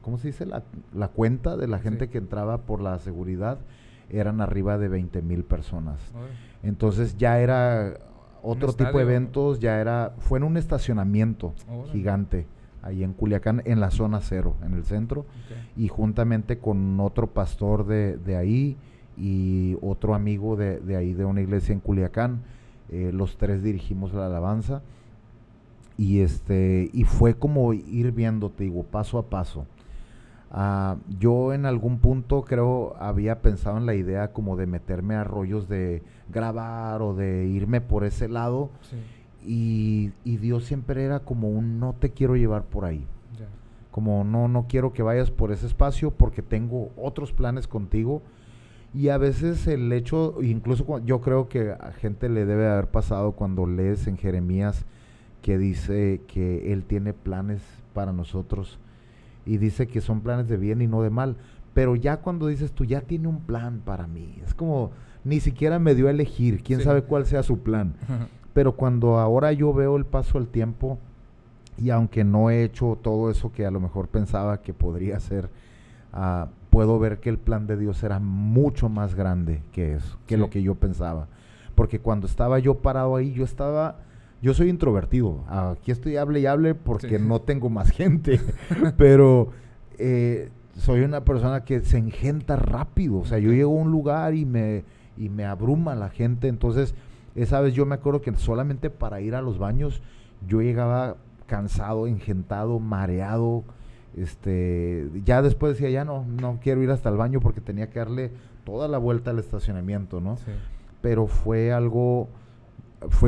¿cómo se dice? La cuenta de la gente Sí. que entraba por la seguridad eran arriba de 20,000 personas. Órale. Entonces ya era otro tipo de estadio. eventos, fue en un estacionamiento Órale. gigante, ahí en Culiacán, en la zona cero, en el centro, Ok. y juntamente con otro pastor de ahí y otro amigo de ahí, de una iglesia en Culiacán, los tres dirigimos la alabanza, y fue como ir viendo, te digo, paso a paso. Yo en algún punto creo había pensado en la idea como de meterme a rollos de grabar o de irme por ese lado, Sí. y Dios siempre era como un no te quiero llevar por ahí, Ya. como no quiero que vayas por ese espacio porque tengo otros planes contigo. Y a veces el hecho, incluso yo creo que a gente le debe haber pasado cuando lees en Jeremías que dice que Él tiene planes para nosotros, y dice que son planes de bien y no de mal, pero ya cuando dices tú, ya tiene un plan para mí, es como, ni siquiera me dio a elegir, quién Sí. sabe cuál sea su plan. Pero cuando ahora yo veo el paso del tiempo, y aunque no he hecho todo eso que a lo mejor pensaba que podría hacer, puedo ver que el plan de Dios era mucho más grande que eso, que Sí. lo que yo pensaba. Porque cuando estaba yo parado ahí, yo soy introvertido. Aquí estoy hable y hable porque Sí. no tengo más gente. Pero soy una persona que se engenta rápido. O sea, yo Ok. llego a un lugar y me abruma la gente. Entonces, esa vez yo me acuerdo que solamente para ir a los baños, yo llegaba cansado, engentado, mareado. Ya después decía, ya no quiero ir hasta el baño porque tenía que darle toda la vuelta al estacionamiento, ¿no? Sí. Pero fue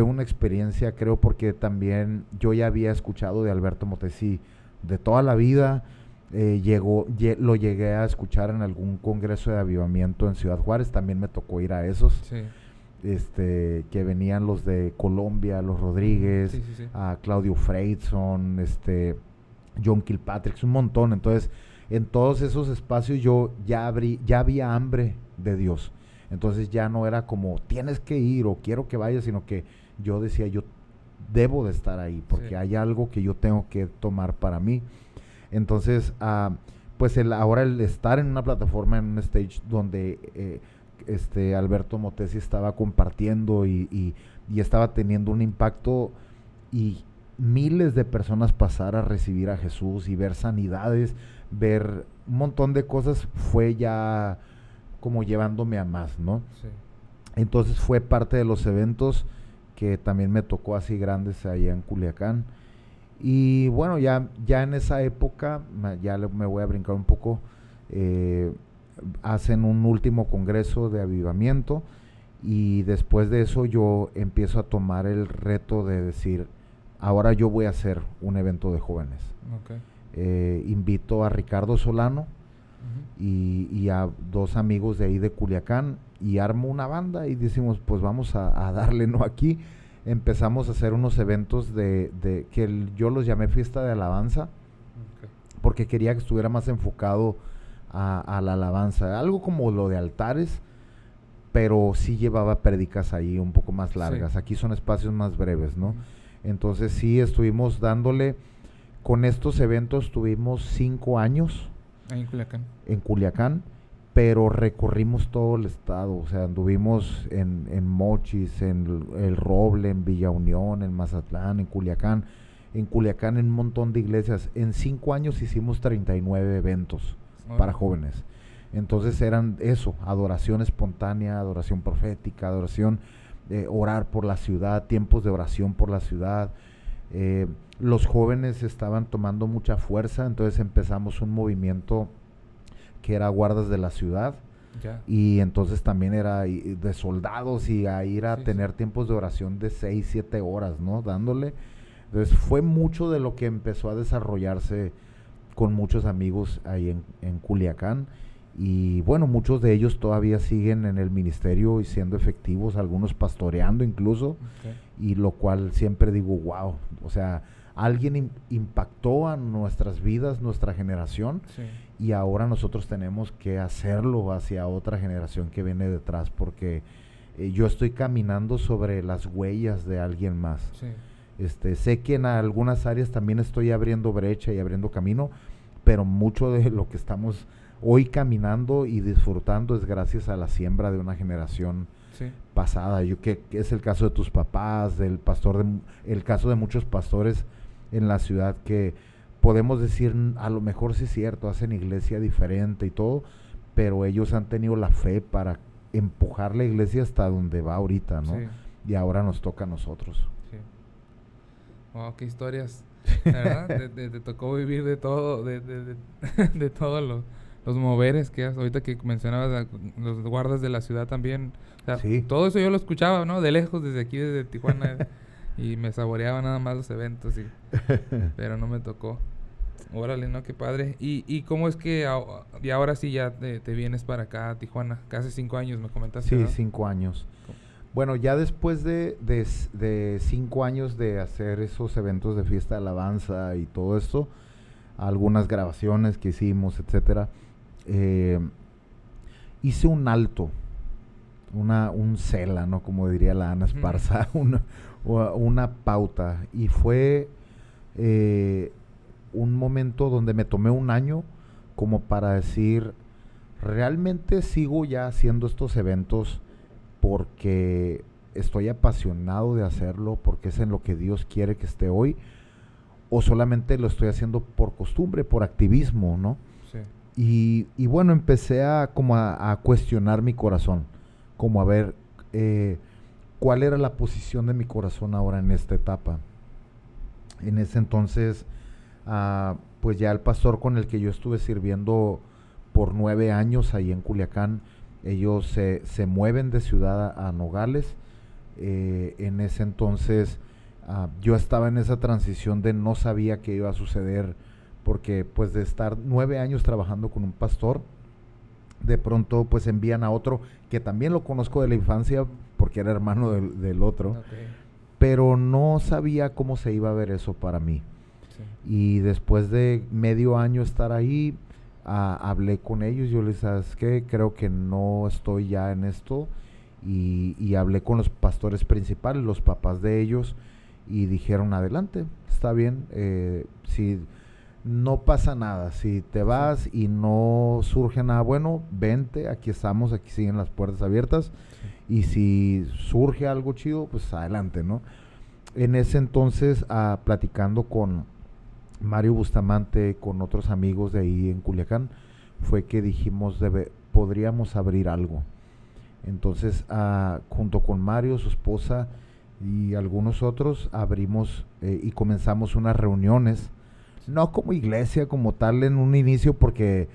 una experiencia, creo, porque también yo ya había escuchado de Alberto Motesi de toda la vida. Lo llegué a escuchar en algún congreso de avivamiento en Ciudad Juárez, también me tocó ir a esos, Sí. que venían los de Colombia, los Rodríguez, Sí, sí, sí. a Claudio Freidson, John Kilpatrick, un montón. Entonces, en todos esos espacios yo ya había hambre de Dios. Entonces ya no era como tienes que ir o quiero que vayas, sino que yo decía, yo debo de estar ahí porque Sí. hay algo que yo tengo que tomar para mí. Entonces, pues ahora el estar en una plataforma, en un stage donde Alberto Motesi estaba compartiendo y estaba teniendo un impacto, y miles de personas pasar a recibir a Jesús y ver sanidades, ver un montón de cosas, fue ya como llevándome a más, ¿no? Sí. Entonces fue parte de los eventos que también me tocó así grandes allá en Culiacán. Y bueno, ya en esa época, me voy a brincar un poco, hacen un último congreso de avivamiento, y después de eso yo empiezo a tomar el reto de decir, ahora yo voy a hacer un evento de jóvenes. Ok. Invito a Ricardo Solano Ujú. y a dos amigos de ahí de Culiacán, y armo una banda y decimos, pues vamos a darle, ¿no? Aquí empezamos a hacer unos eventos que yo los llamé fiesta de alabanza, Ok. porque quería que estuviera más enfocado a la alabanza, algo como lo de altares, pero sí llevaba prédicas ahí un poco más largas. Sí. Aquí son espacios más breves, ¿no? Ujú. Entonces sí estuvimos dándole, con estos eventos tuvimos 5 años Ahí en Culiacán. en Culiacán, pero recorrimos todo el estado. O sea, anduvimos en Mochis, en El Roble, en Villa Unión, en Mazatlán, en Culiacán en un montón de iglesias. En 5 años hicimos 39 eventos para Órale. jóvenes. Entonces eran eso, adoración espontánea, adoración profética, adoración, orar por la ciudad, tiempos de oración por la ciudad. Los jóvenes estaban tomando mucha fuerza, entonces empezamos un movimiento que era guardas de la ciudad. Ya. Y entonces también era de soldados y a ir a Sí, tener tiempos de oración de 6, 7 horas, ¿no? Dándole. Entonces fue mucho de lo que empezó a desarrollarse con muchos amigos ahí en Culiacán. Y bueno, muchos de ellos todavía siguen en el ministerio y siendo efectivos, algunos pastoreando incluso, Okay. y lo cual siempre digo, wow, o sea, alguien impactó a nuestras vidas, nuestra generación, Sí. y ahora nosotros tenemos que hacerlo hacia otra generación que viene detrás, porque yo estoy caminando sobre las huellas de alguien más. Sí. Sé que en algunas áreas también estoy abriendo brecha y abriendo camino, pero mucho de lo que estamos hoy caminando y disfrutando es gracias a la siembra de una generación Sí. pasada. Que es el caso de tus papás, del pastor, el caso de muchos pastores en la ciudad que podemos decir, a lo mejor sí es cierto, hacen iglesia diferente y todo, pero ellos han tenido la fe para empujar la iglesia hasta donde va ahorita, ¿no? Sí. Y ahora nos toca a nosotros. Sí. Wow, qué historias. ¿Verdad? Te tocó vivir de todo, de todos los moveres que has. Ahorita que mencionabas los guardas de la ciudad también. O sea, Sí. todo eso yo lo escuchaba, ¿no? De lejos, desde aquí, desde Tijuana. Y me saboreaba nada más los eventos, pero no me tocó. Órale, ¿no? Qué padre. ¿Y cómo es que y ahora sí ya te vienes para acá a Tijuana? Casi 5 años me comentaste, Sí, ¿no? 5 años. Bueno, ya después de 5 años de hacer esos eventos de fiesta de alabanza y todo esto, algunas grabaciones que hicimos, etcétera, hice un alto, un cela, ¿no? Como diría la Ana Esparza, una pauta. Y fue un momento donde me tomé un año como para decir, realmente sigo ya haciendo estos eventos porque estoy apasionado de hacerlo, porque es en lo que Dios quiere que esté hoy, o solamente lo estoy haciendo por costumbre, por activismo, ¿no? Sí. Y bueno, empecé a cuestionar mi corazón, como a ver cuál era la posición de mi corazón ahora en esta etapa. En ese entonces, pues ya el pastor con el que yo estuve sirviendo por 9 años ahí en Culiacán, ellos se mueven de ciudad a Nogales. En ese entonces yo estaba en esa transición de no sabía qué iba a suceder, porque pues de estar 9 años trabajando con un pastor, de pronto pues envían a otro que también lo conozco de la infancia porque era hermano del otro, Okay. pero no sabía cómo se iba a ver eso para mí. Sí. Y después de medio año estar ahí, hablé con ellos, yo les dije, ¿sabes qué? Creo que no estoy ya en esto, y hablé con los pastores principales, los papás de ellos, y dijeron, adelante, está bien, si no pasa nada, si te vas y no surge nada bueno, vente, aquí estamos, aquí siguen las puertas abiertas, y si surge algo chido, pues adelante, ¿no? En ese entonces, platicando con Mario Bustamante, con otros amigos de ahí en Culiacán, fue que dijimos, podríamos abrir algo. Entonces, junto con Mario, su esposa y algunos otros, abrimos y comenzamos unas reuniones, no como iglesia como tal en un inicio, porque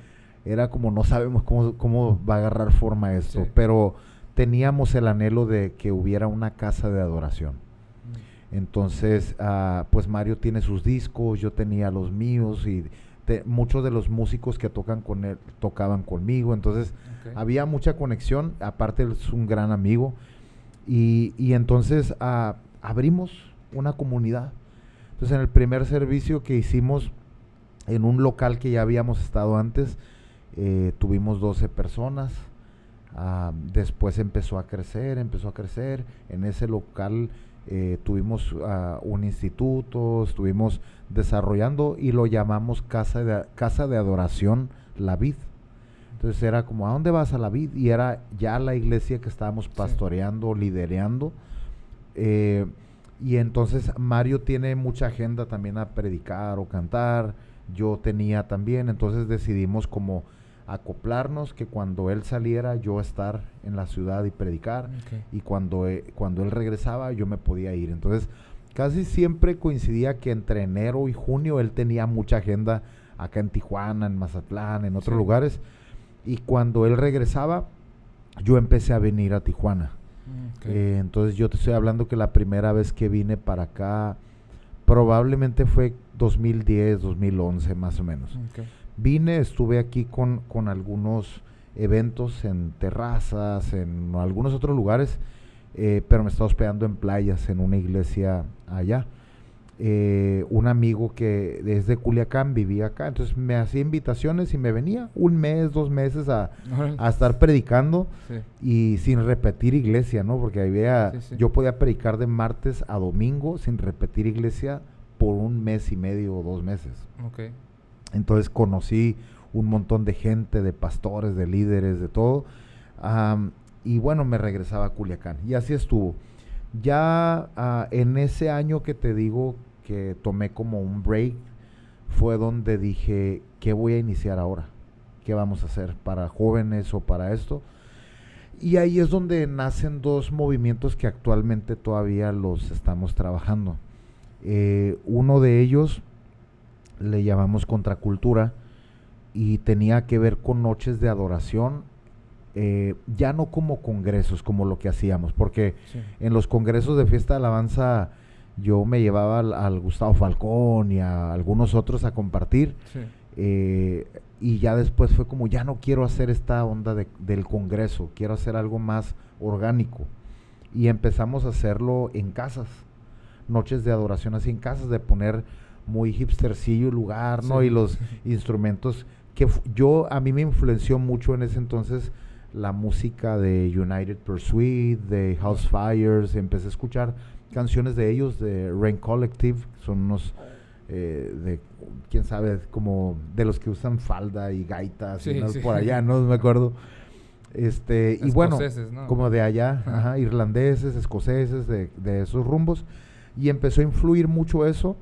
era como no sabemos cómo va a agarrar forma esto, Sí. pero teníamos el anhelo de que hubiera una casa de adoración. Entonces, pues Mario tiene sus discos, yo tenía los míos, y muchos de los músicos que tocan con él tocaban conmigo, entonces Okay. había mucha conexión, aparte es un gran amigo, y entonces abrimos una comunidad. Entonces en el primer servicio que hicimos en un local que ya habíamos estado antes, tuvimos 12 personas. Después empezó a crecer, en ese local tuvimos un instituto, estuvimos desarrollando y lo llamamos Casa de Adoración La Vid. Entonces era como, ¿a dónde vas? A La Vid. Y era ya la iglesia que estábamos pastoreando, lidereando. Y entonces Mario tiene mucha agenda también a predicar o cantar, yo tenía también, entonces decidimos como acoplarnos, que cuando él saliera yo estar en la ciudad y predicar, Okay. y cuando él regresaba yo me podía ir. Entonces casi siempre coincidía que entre enero y junio él tenía mucha agenda acá en Tijuana, en Mazatlán, en otros lugares, Y cuando él regresaba, yo empecé a venir a Tijuana. Entonces yo te estoy hablando que la primera vez que vine para acá probablemente fue 2010, 2011 más o menos. Vine, estuve aquí con algunos eventos en terrazas, en algunos otros lugares, pero me estaba hospedando en playas, en una iglesia allá. Un amigo que es de Culiacán vivía acá, entonces me hacía invitaciones y me venía 1 mes, 2 meses a estar predicando, y sin repetir iglesia, ¿no? Porque había, yo podía predicar de martes a domingo sin repetir iglesia por 1 mes y medio o 2 meses. Entonces conocí un montón de gente, de pastores, de líderes, de todo, y bueno, me regresaba a Culiacán y así estuvo. Ya en ese año que te digo que tomé como un break, fue donde dije, ¿qué voy a iniciar ahora? ¿Qué vamos a hacer para jóvenes o para esto? Y ahí es donde nacen 2 movimientos que actualmente todavía los estamos trabajando. Uno de ellos le llamamos Contracultura y tenía que ver con noches de adoración, ya no como congresos, como lo que hacíamos, porque en los congresos de fiesta de alabanza yo me llevaba al Gustavo Falcón y a algunos otros a compartir, y ya después fue como, ya no quiero hacer esta onda del congreso, quiero hacer algo más orgánico, y empezamos a hacerlo en casas, noches de adoración así en casas, de poner muy hipstercillo el lugar, ¿no? Y los instrumentos que a mí me influenció mucho en ese entonces la música de United Pursuit, de House Fires. Empecé a escuchar canciones de ellos, de Rain Collective, son unos de, quién sabe, como de los que usan falda y gaitas, y, ¿no? Por allá, no me acuerdo. Y bueno, ¿no? Como de allá, irlandeses, escoceses, de esos rumbos. Y empezó a influir mucho eso,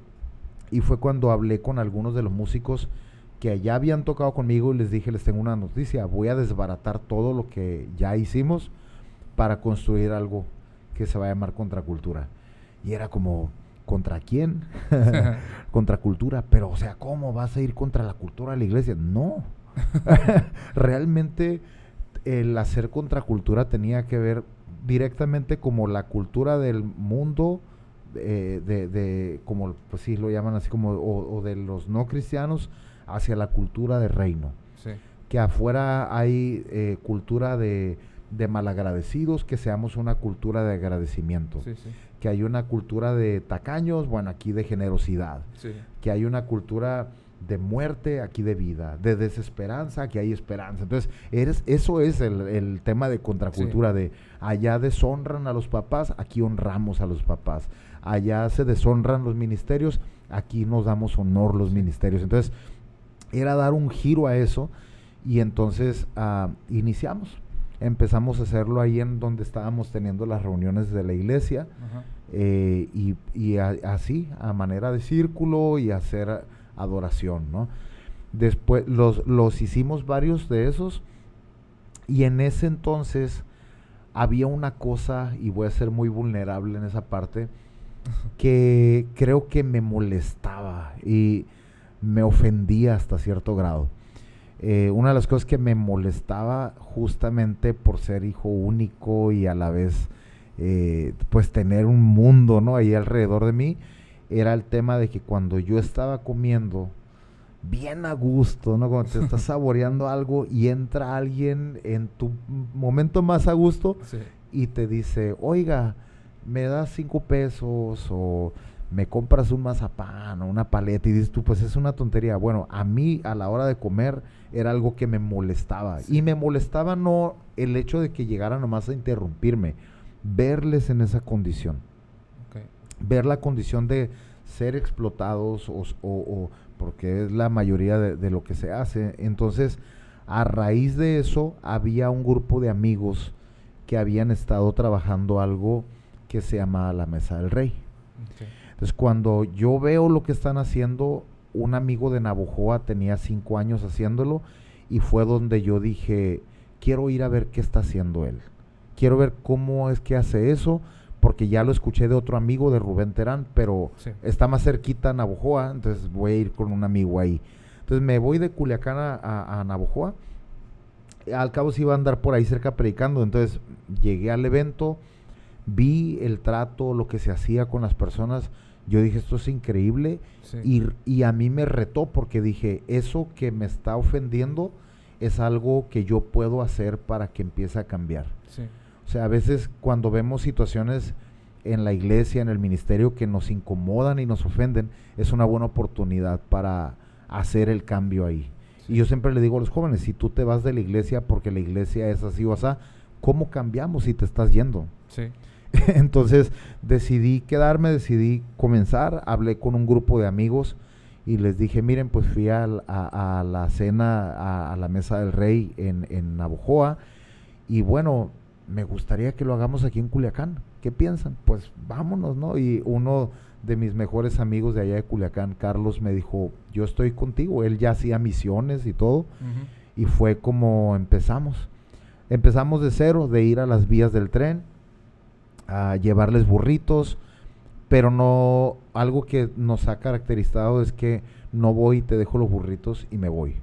y fue cuando hablé con algunos de los músicos que ya habían tocado conmigo y les dije, les tengo una noticia, voy a desbaratar todo lo que ya hicimos para construir algo que se va a llamar Contracultura. Y era como, ¿contra quién? Contracultura, pero o sea, ¿cómo vas a ir contra la cultura de la iglesia? No. Realmente el hacer Contracultura tenía que ver directamente como la cultura del mundo, como pues sí lo llaman así, como o de los no cristianos, hacia la cultura de reino. Que afuera hay cultura de malagradecidos, que seamos una cultura de agradecimiento. Que hay una cultura de tacaños, bueno, aquí de generosidad. Que hay una cultura de muerte, aquí de vida. De desesperanza, aquí hay esperanza. Entonces, eso es el tema de Contracultura, de allá deshonran a los papás, aquí honramos a los papás. Allá se deshonran los ministerios, aquí nos damos honor los ministerios. Entonces, era dar un giro a eso, y entonces iniciamos. Empezamos a hacerlo ahí en donde estábamos teniendo las reuniones de la iglesia, así, a manera de círculo, y hacer adoración, ¿no? Después los hicimos varios de esos, y en ese entonces había una cosa, y voy a ser muy vulnerable en esa parte, que creo que me molestaba y me ofendía hasta cierto grado. Una de las cosas que me molestaba, justamente por ser hijo único y a la vez pues tener un mundo, ¿no?, ahí alrededor de mí, era el tema de que cuando yo estaba comiendo bien a gusto, ¿no?, cuando te estás saboreando algo y entra alguien en tu momento más a gusto, y te dice, oiga, me das 5 pesos o me compras un mazapán o una paleta, y dices tú, pues es una tontería. Bueno, a mí a la hora de comer era algo que me molestaba, y me molestaba no el hecho de que llegaran nomás a interrumpirme, verles en esa condición, ver la condición de ser explotados o porque es la mayoría de lo que se hace. Entonces, a raíz de eso, había un grupo de amigos que habían estado trabajando algo que se llama la Mesa del Rey. Entonces, cuando yo veo lo que están haciendo, un amigo de Navojoa tenía 5 años haciéndolo, y fue donde yo dije, quiero ir a ver qué está haciendo él. Quiero ver cómo es que hace eso, porque ya lo escuché de otro amigo, de Rubén Terán, pero está más cerquita a Navojoa, entonces voy a ir con un amigo ahí. Entonces me voy de Culiacán a Navojoa, al cabo sí iba a andar por ahí cerca predicando. Entonces llegué al evento, vi el trato, lo que se hacía con las personas. Yo dije, esto es increíble. Sí. Y a mí me retó porque dije, eso que me está ofendiendo es algo que yo puedo hacer para que empiece a cambiar. Sí. O sea, a veces cuando vemos situaciones en la iglesia, en el ministerio, que nos incomodan y nos ofenden, es una buena oportunidad para hacer el cambio ahí. Sí. Y yo siempre le digo a los jóvenes, si tú te vas de la iglesia porque la iglesia es así o asá, ¿cómo cambiamos si te estás yendo? Sí. Entonces decidí quedarme, decidí comenzar, hablé con un grupo de amigos y les dije, miren, pues fui a la cena, a la mesa del rey en Navojoa, y bueno, me gustaría que lo hagamos aquí en Culiacán. ¿Qué piensan? Pues vámonos, ¿no? Y uno de mis mejores amigos de allá de Culiacán, Carlos, me dijo, yo estoy contigo. Él ya hacía misiones y todo, Ujú. y fue como empezamos. Empezamos de cero, de ir a las vías del tren, a llevarles burritos, pero no, algo que nos ha caracterizado es que no voy, te dejo los burritos y me voy,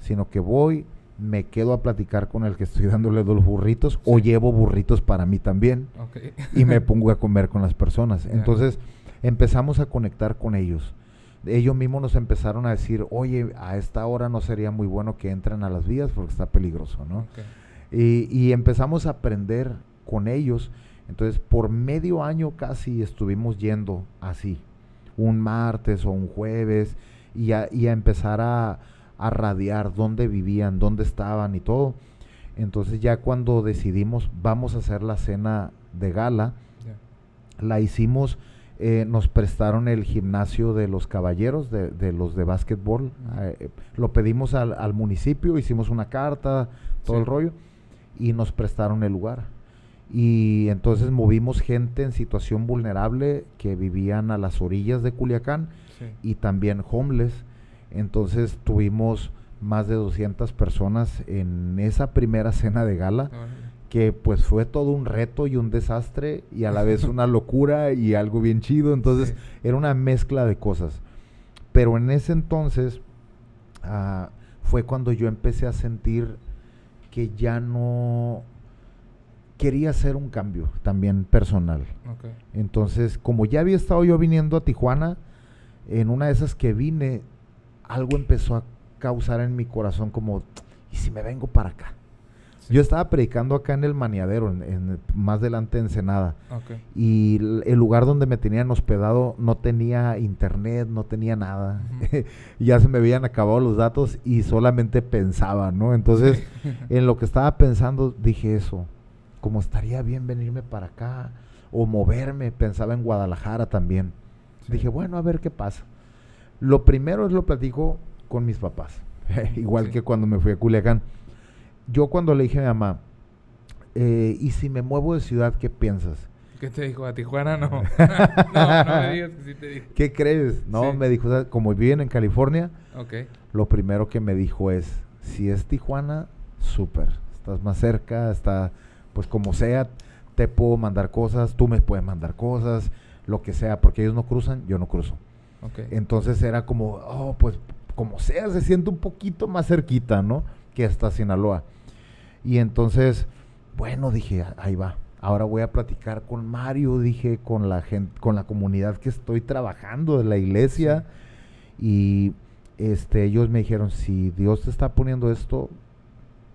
sino que voy, me quedo a platicar con el que estoy dándole los burritos, o Sí. llevo burritos para mí también, Ok. y me pongo a comer con las personas. Ya. Entonces empezamos a conectar con ellos. Ellos mismos nos empezaron a decir, oye, a esta hora no sería muy bueno que entren a las vías porque está peligroso, ¿no? Ok. Y empezamos a aprender con ellos. Entonces, por medio año casi estuvimos yendo así, un martes o un jueves, y a empezar a radiar dónde vivían, dónde estaban y todo. Entonces ya cuando decidimos, vamos a hacer la cena de gala, Ya. la hicimos, nos prestaron el gimnasio de los caballeros, de los de básquetbol. Lo pedimos al municipio, hicimos una carta, todo Sí. el rollo, y nos prestaron el lugar. Y entonces movimos gente en situación vulnerable que vivían a las orillas de Culiacán, Sí. y también homeless. Entonces tuvimos más de 200 personas en esa primera cena de gala, Órale. que pues fue todo un reto y un desastre y a la vez una locura y algo bien chido. Entonces Sí. era una mezcla de cosas. Pero en ese entonces fue cuando yo empecé a sentir que ya no quería hacer un cambio también personal. Ok. Entonces, como ya había estado yo viniendo a Tijuana, en una de esas que vine, algo empezó a causar en mi corazón como, ¿y si me vengo para acá? Sí. Yo estaba predicando acá en el Maniadero, más delante de Ensenada, Ok. y el lugar donde me tenían hospedado no tenía internet, no tenía nada. Ujú. Y ya se me habían acabado los datos y solamente pensaba, ¿no? Entonces, en lo que estaba pensando, dije eso, como estaría bien venirme para acá o moverme. Pensaba en Guadalajara también. Sí. Dije, bueno, a ver qué pasa. Lo primero es lo platico con mis papás, igual Sí. que cuando me fui a Culiacán. Yo cuando le dije a mi mamá, ¿y si me muevo de ciudad, qué piensas? ¿Qué te dijo? ¿A Tijuana? No. No me digas que sí te dijo. ¿Qué crees? No, Sí. me dijo, "¿Sabes? Como viven en California, Ok. lo primero que me dijo es, si es Tijuana, súper, estás más cerca, está, pues como sea, te puedo mandar cosas, tú me puedes mandar cosas, lo que sea, porque ellos no cruzan, yo no cruzo. Ok. Entonces era como, oh, pues como sea, se siente un poquito más cerquita, ¿no? Que hasta Sinaloa. Y entonces, bueno, dije, ahí va. Ahora voy a platicar con Mario, dije, con la gente, con la comunidad que estoy trabajando de la iglesia. Y ellos me dijeron, si Dios te está poniendo esto,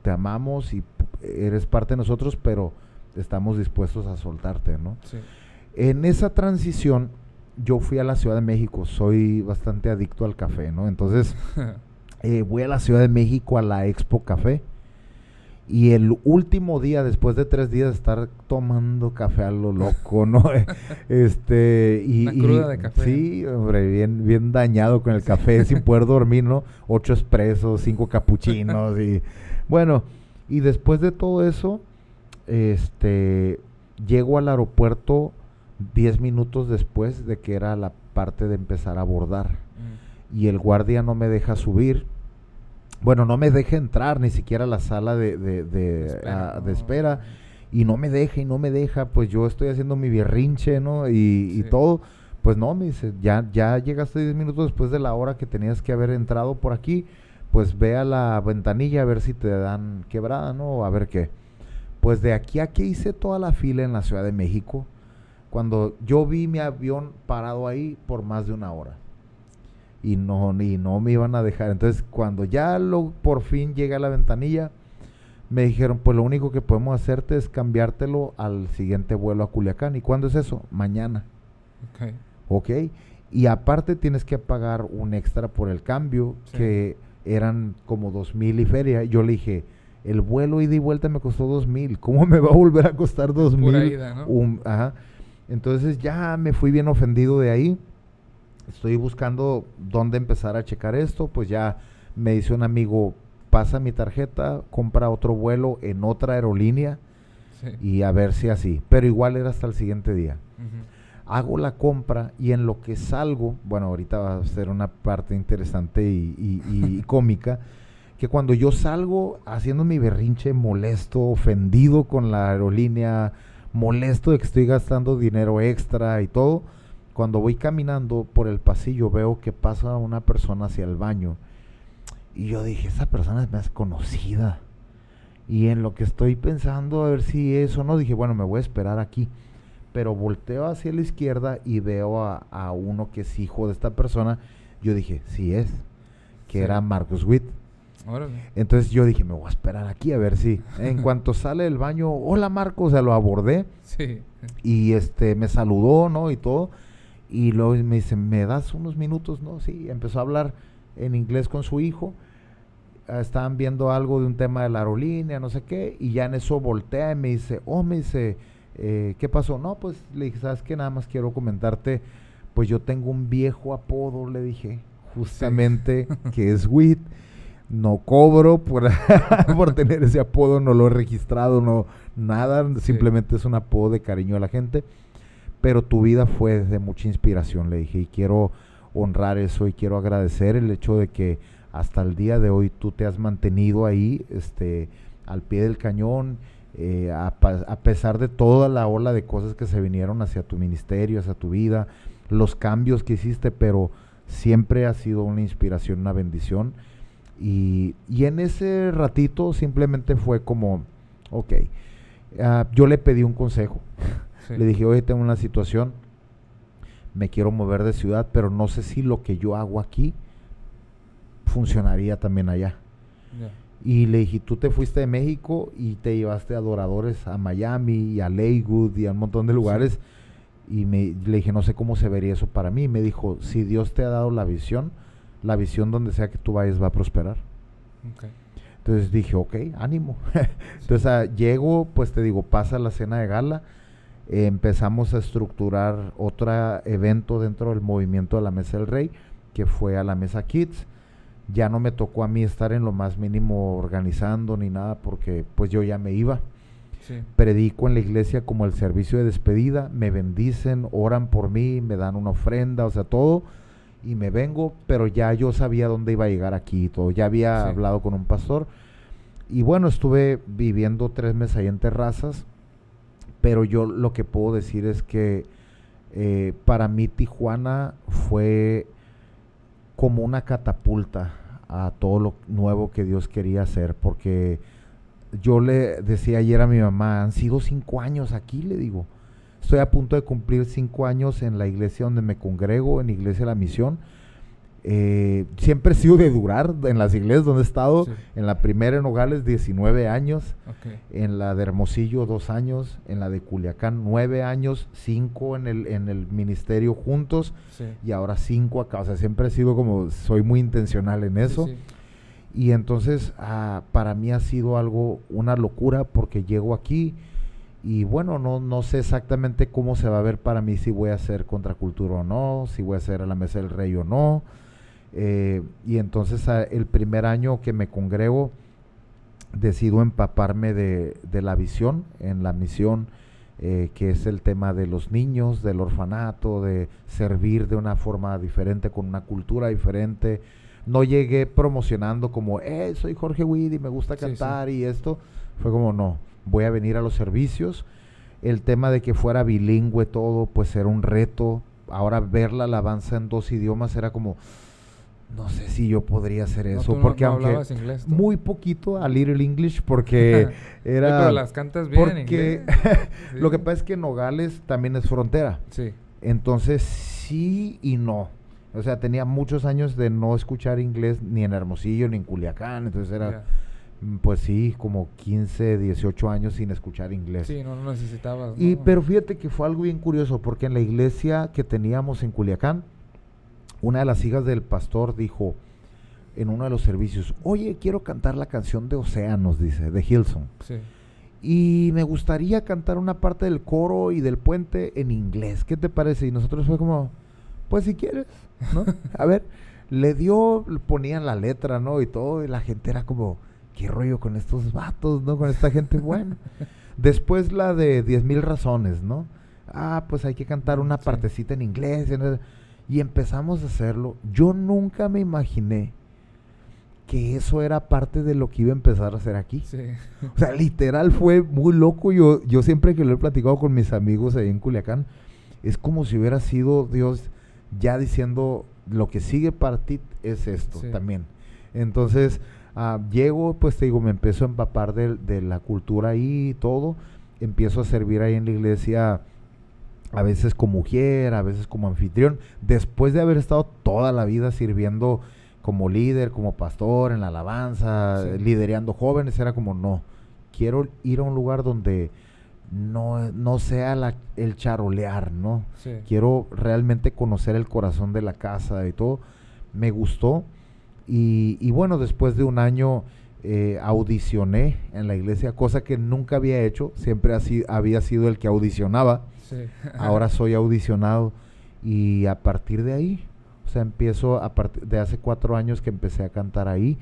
te amamos y eres parte de nosotros, pero estamos dispuestos a soltarte, ¿no? Sí. En esa transición, yo fui a la Ciudad de México, soy bastante adicto al café, ¿no? Entonces, voy a la Ciudad de México a la Expo Café, y el último día, después de 3 días de estar tomando café a lo loco, ¿no? Una cruda de café. Sí, hombre, bien dañado con el café, sin poder dormir, ¿no? 8 espressos, 5 capuchinos, y bueno, y después de todo eso, llego al aeropuerto 10 minutos después de que era la parte de empezar a abordar. Y el guardia no me deja subir. Bueno, no me deja entrar ni siquiera a la sala de espera. Y no me deja. Pues yo estoy haciendo mi berrinche, ¿no? Y todo. Pues no, me dice, ya llegaste 10 minutos después de la hora que tenías que haber entrado por aquí. pues ve a la ventanilla a ver si te dan quebrada, ¿no? A ver qué. Pues de aquí a que hice toda la fila en la Ciudad de México, cuando yo vi mi avión parado ahí por más de una hora. Y no me iban a dejar. Entonces, cuando ya por fin llegué a la ventanilla, me dijeron, pues lo único que podemos hacerte es cambiártelo al siguiente vuelo a Culiacán. ¿Y cuándo es eso? Mañana. Ok. Y aparte tienes que pagar un extra por el cambio, que eran como 2,000 y feria. Yo le dije, el vuelo ida y vuelta me costó 2,000. ¿Cómo me va a volver a costar 2,000? Pura ida, ¿no? Ajá. Entonces ya me fui bien ofendido de ahí. Estoy buscando dónde empezar a checar esto. Pues ya me dice un amigo, pasa mi tarjeta, compra otro vuelo en otra aerolínea y a ver si así. Pero igual era hasta el siguiente día. Hago la compra y en lo que salgo, bueno, ahorita va a ser una parte interesante y cómica, que cuando yo salgo haciendo mi berrinche, molesto, ofendido con la aerolínea, molesto de que estoy gastando dinero extra y todo, cuando voy caminando por el pasillo veo que pasa una persona hacia el baño y yo dije, esa persona es más conocida, y en lo que estoy pensando a ver si eso no, dije, bueno, me voy a esperar aquí, pero volteo hacia la izquierda y veo a uno que es hijo de esta persona. Yo dije, sí es, que era Marcus Witt. Órale. Entonces yo dije, me voy a esperar aquí a ver si. En cuanto sale del baño, hola Marcos, o sea, lo abordé. Sí. Y me saludó, ¿no? Y todo. Y luego me dice, ¿me das unos minutos? No, sí. Empezó a hablar en inglés con su hijo. Estaban viendo algo de un tema de la aerolínea, no sé qué. Y ya en eso voltea y me dice, ¿qué pasó? No, pues le dije, ¿sabes qué? Nada más quiero comentarte, pues yo tengo un viejo apodo, le dije, justamente, que es Witt. No cobro por, por tener ese apodo, no lo he registrado, no nada, simplemente es un apodo de cariño a la gente, pero tu vida fue de mucha inspiración, le dije, y quiero honrar eso y quiero agradecer el hecho de que hasta el día de hoy tú te has mantenido ahí, al pie del cañón, a pesar de toda la ola de cosas que se vinieron hacia tu ministerio, hacia tu vida, los cambios que hiciste, pero siempre ha sido una inspiración, una bendición. Y en ese ratito simplemente fue como, ok, yo le pedí un consejo. Le dije, oye, tengo una situación, me quiero mover de ciudad, pero no sé si lo que yo hago aquí funcionaría también allá. Y le dije, tú te fuiste de México y te llevaste adoradores a Miami y a Lakewood y a un montón de lugares. Y le dije, no sé cómo se vería eso para mí. Y me dijo, si Dios te ha dado la visión donde sea que tú vayas va a prosperar. Entonces dije, ok, ánimo. Entonces llego, pues te digo, pasa la cena de gala, empezamos a estructurar otro evento dentro del movimiento de la Mesa del Rey, que fue a la Mesa Kids. Ya no me tocó a mí estar en lo más mínimo organizando ni nada, porque pues yo ya me iba. Predico en la iglesia como el servicio de despedida, me bendicen, oran por mí, me dan una ofrenda, o sea, todo, y me vengo, pero ya yo sabía dónde iba a llegar aquí y todo, ya había hablado con un pastor, y bueno, estuve viviendo 3 meses ahí en Terrazas, pero yo lo que puedo decir es que para mí Tijuana fue como una catapulta a todo lo nuevo que Dios quería hacer, porque yo le decía ayer a mi mamá, han sido 5 años aquí, le digo, estoy a punto de cumplir 5 años en la iglesia donde me congrego, en la iglesia de la misión. Siempre he sido de durar en las iglesias donde he estado. En la primera en Nogales 19 años, en la de Hermosillo 2 años, en la de Culiacán 9 años, 5 en el ministerio juntos, y ahora 5 acá. O sea, siempre he sido como, soy muy intencional en eso. Y entonces para mí ha sido algo, una locura, porque llego aquí y bueno, no sé exactamente cómo se va a ver para mí, si voy a hacer Contracultura o no, si voy a hacer a la Mesa del Rey o no. Y entonces el primer año que me congrego decido empaparme de la visión en la misión, que es el tema de los niños, del orfanato, de servir de una forma diferente, con una cultura diferente. No llegué promocionando como, soy Jorge Witt y me gusta cantar y esto. Fue como, no, voy a venir a los servicios. El tema de que fuera bilingüe todo, pues era un reto. Ahora ver la alabanza en 2 idiomas era como, no sé si yo podría hacer No, eso, tú porque no aunque hablabas inglés. ¿Tú? muy poquito a Little English, porque Oye, era... pero las cantas bien en Porque inglés. lo que Sí. pasa es que Nogales también es frontera. Sí. Entonces sí y no. O sea, tenía muchos años de no escuchar inglés ni en Hermosillo ni en Culiacán. Entonces era, Ya. pues sí, como 15, 18 años sin escuchar inglés. Sí, no lo necesitabas, Y ¿no? pero fíjate que fue algo bien curioso, porque en la iglesia que teníamos en Culiacán, una de las hijas del pastor dijo en uno de los servicios, oye, quiero cantar la canción de Océanos, dice, de Hillsong. Sí. Y me gustaría cantar una parte del coro y del puente en inglés. ¿Qué te parece? Y nosotros fue como, pues si quieres, ¿no? A ver, le dio, ponían la letra, ¿no? Y todo, y la gente era como, ¿qué rollo con estos vatos, ¿no? Con esta gente, bueno. Después la de 10,000 razones, ¿no? Ah, pues hay que cantar una Sí. partecita en inglés. Y empezamos a hacerlo. Yo nunca me imaginé que eso era parte de lo que iba a empezar a hacer aquí. Sí. O sea, literal fue muy loco. Yo siempre que lo he platicado con mis amigos ahí en Culiacán, es como si hubiera sido Dios ya diciendo, lo que sigue para ti es esto Sí. también. Entonces, llego, pues te digo, me empiezo a empapar de la cultura ahí y todo. Empiezo a servir ahí en la iglesia, a veces como mujer, a veces como anfitrión. Después de haber estado toda la vida sirviendo como líder, como pastor en la alabanza, Sí. liderando jóvenes, era como, no, quiero ir a un lugar donde no sea el charolear, ¿no? Sí. Quiero realmente conocer el corazón de la casa y todo. Me gustó. Y bueno, después de un año audicioné en la iglesia, cosa que nunca había hecho. Siempre había sido el que audicionaba. Sí. Ahora soy audicionado. Y a partir de ahí, o sea, empiezo a partir de hace 4 años que empecé a cantar ahí.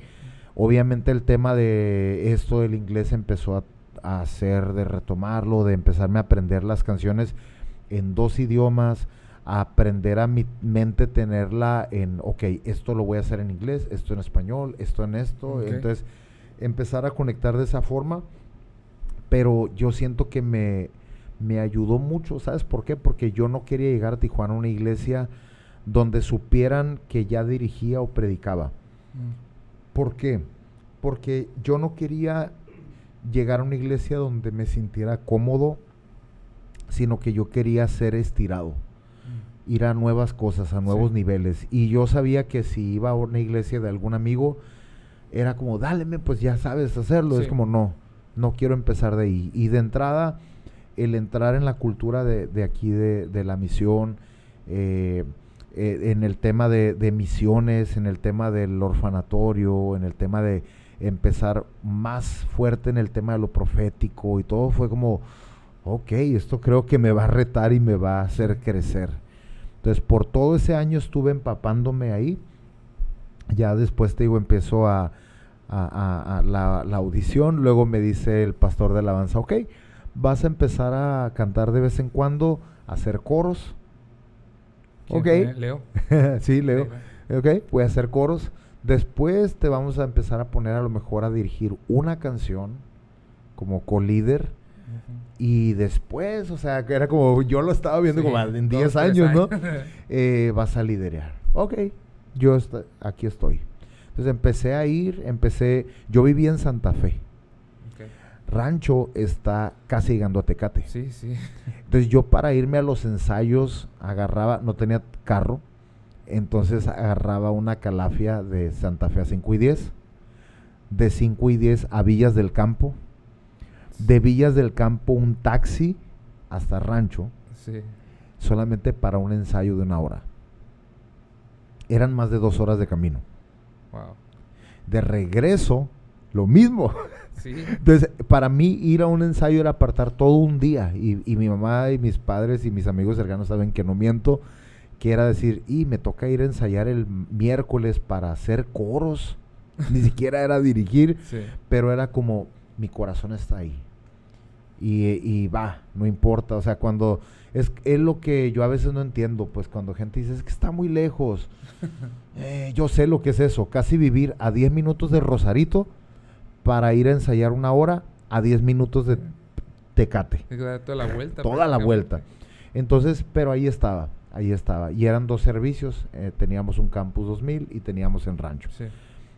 Obviamente el tema de esto del inglés empezó a hacer, de retomarlo, de empezarme a aprender las canciones en 2 idiomas, a aprender a mi mente tenerla en, ok, esto lo voy a hacer en inglés, esto en español, esto en esto. Ok. Entonces, empezar a conectar de esa forma, pero yo siento que me ayudó mucho, ¿sabes por qué? Porque yo no quería llegar a Tijuana a una iglesia donde supieran que ya dirigía o predicaba. Mm. ¿Por qué? Porque yo no quería llegar a una iglesia donde me sintiera cómodo, sino que yo quería ser estirado, Mm. ir a nuevas cosas, a nuevos Sí. niveles. Y yo sabía que si iba a una iglesia de algún amigo, era como, dáleme, pues ya sabes hacerlo. Sí. Es como, no quiero empezar de ahí. Y de entrada, el entrar en la cultura de aquí, de la misión, en el tema de misiones, en el tema del orfanatorio, en el tema de empezar más fuerte en el tema de lo profético y todo, fue como, ok, esto creo que me va a retar y me va a hacer crecer. Entonces, por todo ese año estuve empapándome ahí. Ya después, te digo, empezó a la audición. Luego me dice el pastor de alabanza, ok, vas a empezar a cantar de vez en cuando, a hacer coros. ¿Quién Ok. fue? Leo. Sí, Leo. Sí. Ok, voy a hacer coros. Después te vamos a empezar a poner a lo mejor a dirigir una canción como co-líder. Ujú. Y después, o sea, que era como, yo lo estaba viendo Sí, como en 2, 10 3 años, ¿no? años. Vas a liderar. Ok, aquí estoy. Entonces yo viví en Santa Fe. Ok. Rancho está casi llegando a Tecate. Sí, sí. Entonces yo para irme a los ensayos no tenía carro, entonces agarraba una calafia de Santa Fe a 5:10, de 5:10 a Villas del Campo, de Villas del Campo un taxi hasta Rancho, Sí. solamente para un ensayo de 1 hora. Eran más de 2 horas de camino. Wow. De regreso, lo mismo. Sí. Entonces, para mí ir a un ensayo era apartar todo un día. Y mi mamá y mis padres y mis amigos cercanos saben que no miento. Que era decir, me toca ir a ensayar el miércoles para hacer coros. Ni siquiera era dirigir. Sí. Pero era como, mi corazón está ahí. Y va, no importa. O sea, cuando... Es lo que yo a veces no entiendo. Pues cuando gente dice, es que está muy lejos. Yo sé lo que es eso. Casi vivir a 10 minutos de Rosarito para ir a ensayar 1 hora a 10 minutos de Tecate. Hay que dar toda la vuelta. Toda la prácticamente. vuelta. Entonces, pero ahí estaba. ahí estaba. Y eran 2 servicios, teníamos un Campus 2000 y teníamos en Rancho. Sí.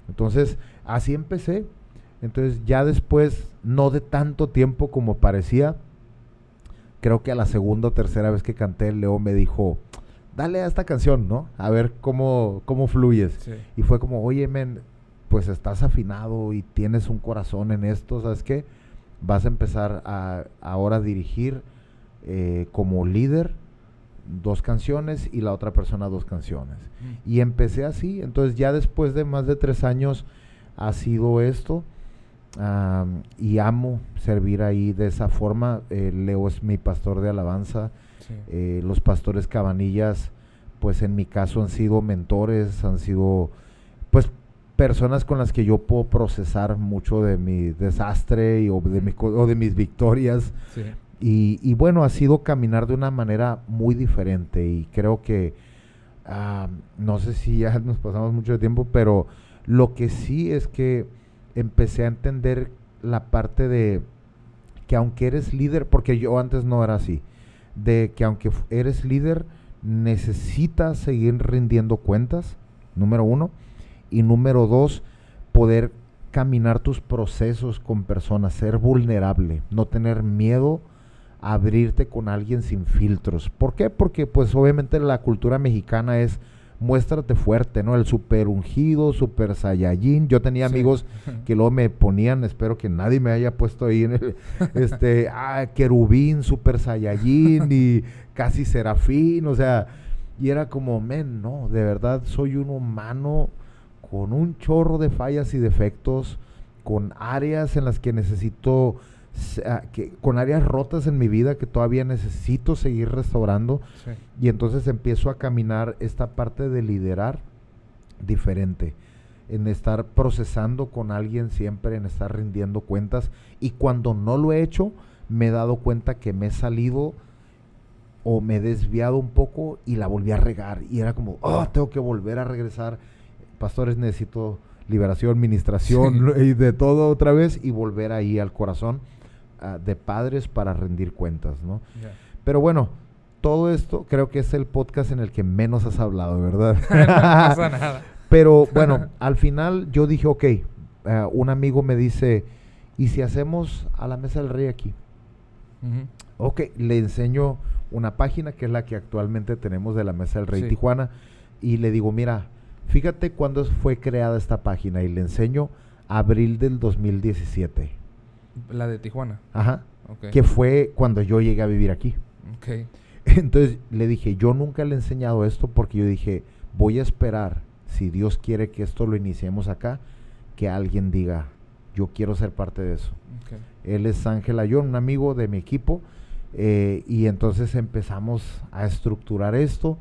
Entonces, así empecé. Entonces, ya después, no de tanto tiempo como parecía, creo que a la segunda o tercera vez que canté, Leo me dijo, dale a esta canción, ¿no? A ver cómo fluyes. Sí. Y fue como, oye, men, pues estás afinado y tienes un corazón en esto, ¿sabes qué? Vas a empezar a ahora dirigir como líder 2 canciones y la otra persona 2 canciones. Y empecé así. Entonces ya después de más de 3 años ha sido esto. Y amo servir ahí de esa forma. Leo es mi pastor de alabanza. Sí. Los pastores Cabanillas, pues en mi caso han sido mentores, han sido pues personas con las que yo puedo procesar mucho de mi desastre o de mis victorias. Sí. Y bueno, ha sido caminar de una manera muy diferente y creo que, no sé si ya nos pasamos mucho de tiempo, pero lo que sí es que empecé a entender la parte de que aunque eres líder, porque yo antes no era así, de que aunque eres líder, necesitas seguir rindiendo cuentas, número 1, y número 2, poder caminar tus procesos con personas, ser vulnerable, no tener miedo a abrirte con alguien sin filtros. ¿Por qué? Porque pues obviamente la cultura mexicana es muéstrate fuerte, ¿no? El super ungido, super saiyajin. Yo tenía amigos que luego me ponían, espero que nadie me haya puesto ahí en el, querubín, super saiyajin y casi serafín, o sea, y era como, men, no, de verdad soy un humano con un chorro de fallas y defectos, con áreas en las que necesito, con áreas rotas en mi vida que todavía necesito seguir restaurando. Sí. Y entonces empiezo a caminar esta parte de liderar diferente, en estar procesando con alguien siempre, en estar rindiendo cuentas. Y cuando no lo he hecho, me he dado cuenta que me he salido o me he desviado un poco y la volví a regar. Y era como, tengo que volver a regresar. Pastores, necesito liberación, ministración y de todo otra vez y volver ahí al corazón de padres para rendir cuentas, ¿no? Yeah. Pero bueno, todo esto creo que es el podcast en el que menos has hablado, ¿verdad? No pasa nada. Pero bueno, al final yo dije, ok, un amigo me dice, ¿y si hacemos a la Mesa del Rey aquí? Ok, le enseño una página que es la que actualmente tenemos de la Mesa del Rey Tijuana y le digo, mira, fíjate cuándo fue creada esta página y le enseño abril del 2017. La de Tijuana. Ajá. Okay. Que fue cuando yo llegué a vivir aquí. Okay. Entonces le dije, yo nunca le he enseñado esto porque yo dije, voy a esperar, si Dios quiere que esto lo iniciemos acá, que alguien diga, yo quiero ser parte de eso. Okay. Él es Ángel Ayón, un amigo de mi equipo, y entonces empezamos a estructurar esto.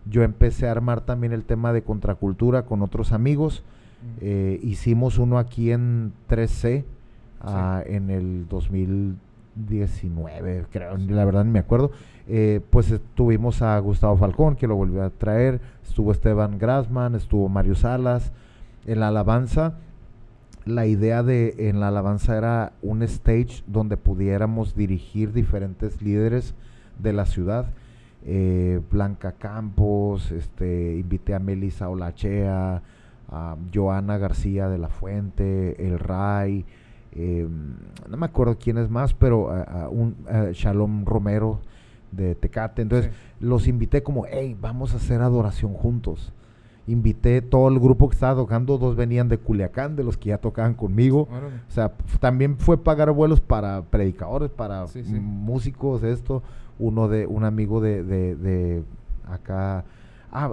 Yo empecé a armar también el tema de contracultura con otros amigos. Hicimos uno aquí en 3C en el 2019, creo, la verdad no me acuerdo. Pues tuvimos a Gustavo Falcón, que lo volvió a traer, estuvo Esteban Grassman, estuvo Mario Salas. En la alabanza, la idea en la alabanza era un stage donde pudiéramos dirigir diferentes líderes de la ciudad. Blanca Campos, invité a Melissa Olachea, a Joana García de la Fuente, El Ray, no me acuerdo quién es más, pero Shalom Romero de Tecate. Entonces los invité como, hey, vamos a hacer adoración juntos. Invité todo el grupo que estaba tocando, 2 venían de Culiacán, de los que ya tocaban conmigo. O sea, también fue pagar vuelos para predicadores, para músicos, un amigo de acá.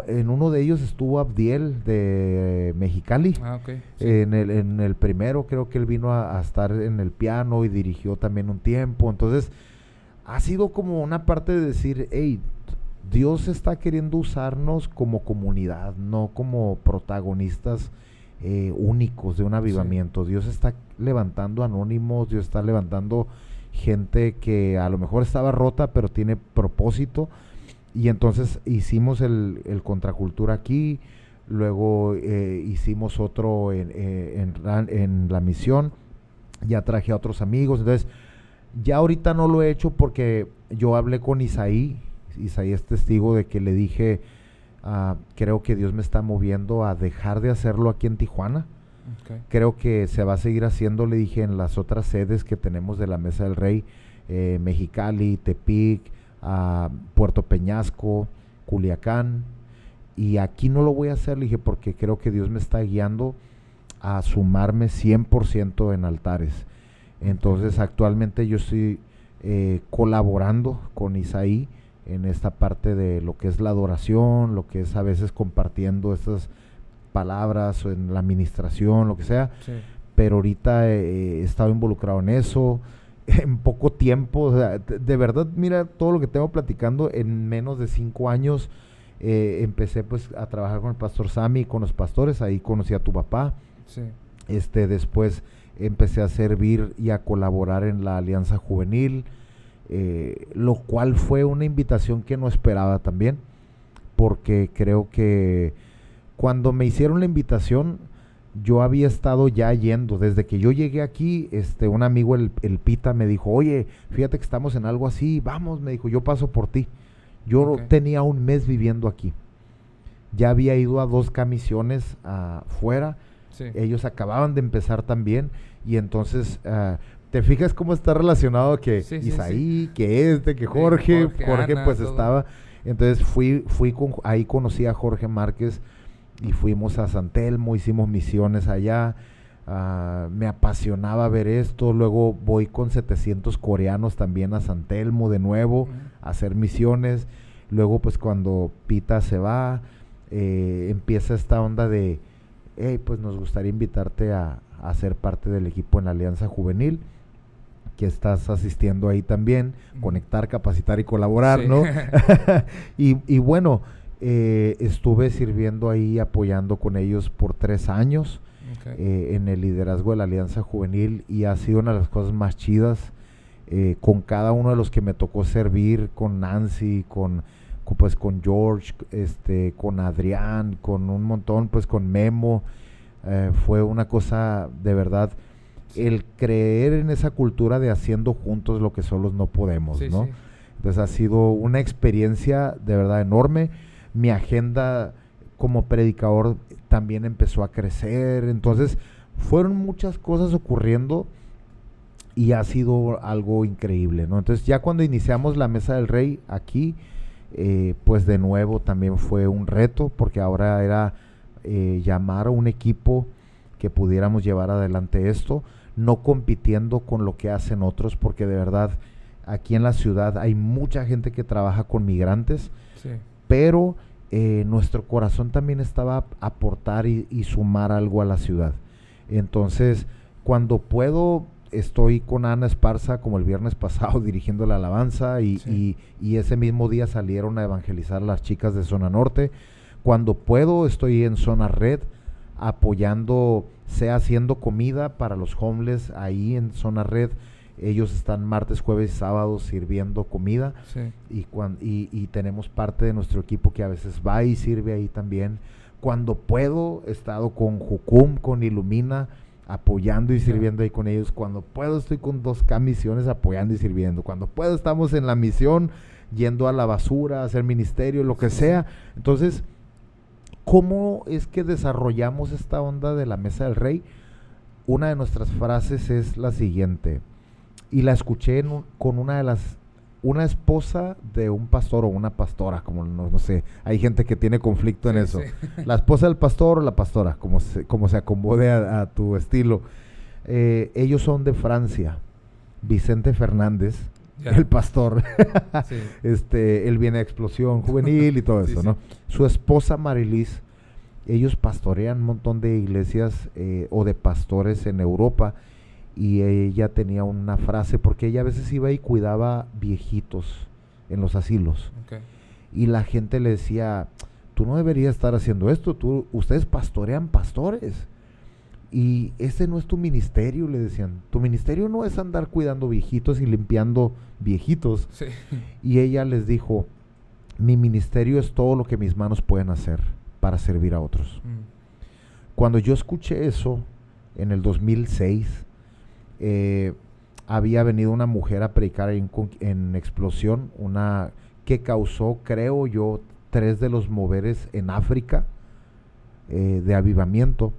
En uno de ellos estuvo Abdiel de Mexicali. Okay. En el primero creo que él vino a estar en el piano y dirigió también un tiempo. Entonces, ha sido como una parte de decir, hey, Dios está queriendo usarnos como comunidad, no como protagonistas únicos de un avivamiento. Dios está levantando anónimos, Dios está levantando gente que a lo mejor estaba rota, pero tiene propósito. Y entonces hicimos el Contracultura aquí, luego hicimos otro en La Misión, ya traje a otros amigos. Entonces, ya ahorita no lo he hecho porque yo hablé con Isaí Isaí es testigo de que le dije, creo que Dios me está moviendo a dejar de hacerlo aquí en Tijuana. Okay. Creo que se va a seguir haciendo, le dije, en las otras sedes que tenemos de la Mesa del Rey, Mexicali, Tepic, Puerto Peñasco, Culiacán, y aquí no lo voy a hacer, le dije, porque creo que Dios me está guiando a sumarme 100% en altares. Entonces actualmente yo estoy colaborando con Isaí en esta parte de lo que es la adoración, lo que es a veces compartiendo estas palabras o en la administración, lo que sea, Sí. pero ahorita he estado involucrado en eso en poco tiempo, o sea, de verdad, mira todo lo que tengo platicando en menos de 5 años. Empecé pues a trabajar con el pastor Sammy, con los pastores, ahí conocí a tu papá. Sí. Después empecé a servir y a colaborar en la Alianza Juvenil, lo cual fue una invitación que no esperaba también, porque creo que cuando me hicieron la invitación, yo había estado ya yendo, desde que yo llegué aquí, un amigo, el Pita, me dijo, oye, fíjate que estamos en algo así, vamos, me dijo, yo paso por ti. Yo tenía un mes viviendo aquí, ya había ido a 2 misiones afuera, Sí. ellos acababan de empezar también, y entonces, ¿te fijas cómo está relacionado que Sí, Isaí, que Jorge Ana, pues todo. estaba? Entonces ahí conocí a Jorge Márquez, y fuimos a San Telmo, hicimos misiones allá. Me apasionaba ver esto. Luego voy con 700 coreanos también a San Telmo de nuevo a hacer misiones. Luego pues cuando Pita se va, empieza esta onda de, hey, pues nos gustaría invitarte a ser parte del equipo en la Alianza Juvenil, que estás asistiendo ahí también, conectar, capacitar y colaborar, Sí. ¿no? y bueno, estuve sirviendo ahí, apoyando con ellos por 3 años. Okay. En el liderazgo de la Alianza Juvenil, y ha sido una de las cosas más chidas, con cada uno de los que me tocó servir, con Nancy, con George, con Adrián, con un montón, pues con Memo. Fue una cosa de verdad, el creer en esa cultura de haciendo juntos lo que solos no podemos, Sí, ¿no? sí. Entonces ha sido una experiencia de verdad enorme. Mi agenda como predicador también empezó a crecer, entonces fueron muchas cosas ocurriendo y ha sido algo increíble, ¿no? Entonces ya cuando iniciamos la Mesa del Rey aquí, pues de nuevo también fue un reto, porque ahora era llamar a un equipo que pudiéramos llevar adelante esto, no compitiendo con lo que hacen otros, porque de verdad aquí en la ciudad hay mucha gente que trabaja con migrantes, Sí. pero nuestro corazón también estaba a aportar y sumar algo a la ciudad. Entonces, cuando puedo, estoy con Ana Esparza, como el viernes pasado, dirigiendo la alabanza, y ese mismo día salieron a evangelizar a las chicas de Zona Norte. Cuando puedo, estoy en Zona Red, apoyando, sea haciendo comida para los homeless ahí en Zona Red. Ellos están martes, jueves y sábados sirviendo comida. Sí. Y tenemos parte de nuestro equipo que a veces va y sirve ahí también. Cuando puedo, he estado con Jucum, con Ilumina, apoyando y sirviendo ahí con ellos. Cuando puedo, estoy con 2K misiones apoyando y sirviendo. Cuando puedo, estamos en la misión, yendo a la basura, a hacer ministerio, lo que sea. Entonces, ¿cómo es que desarrollamos esta onda de la Mesa del Rey? Una de nuestras frases es la siguiente, y la escuché con una esposa de un pastor o una pastora, como no sé, hay gente que tiene conflicto en eso. Sí. La esposa del pastor o la pastora, como se acomode a tu estilo. Ellos son de Francia. Vicente Fernández, el pastor, Sí. él viene de Explosión Juvenil y todo Sí, eso, sí. ¿no? Su esposa Marilis, ellos pastorean un montón de iglesias o de pastores en Europa, y ella tenía una frase, porque ella a veces iba y cuidaba viejitos en los asilos, Okay. y la gente le decía, tú no deberías estar haciendo esto, ustedes pastorean pastores, y ese no es tu ministerio, le decían, tu ministerio no es andar cuidando viejitos y limpiando viejitos. Sí. Y ella les dijo, mi ministerio es todo lo que mis manos pueden hacer para servir a otros. Cuando yo escuché eso en el 2006, había venido una mujer a predicar en Explosión, una que causó, creo yo, 3 de los moveres en África de avivamiento.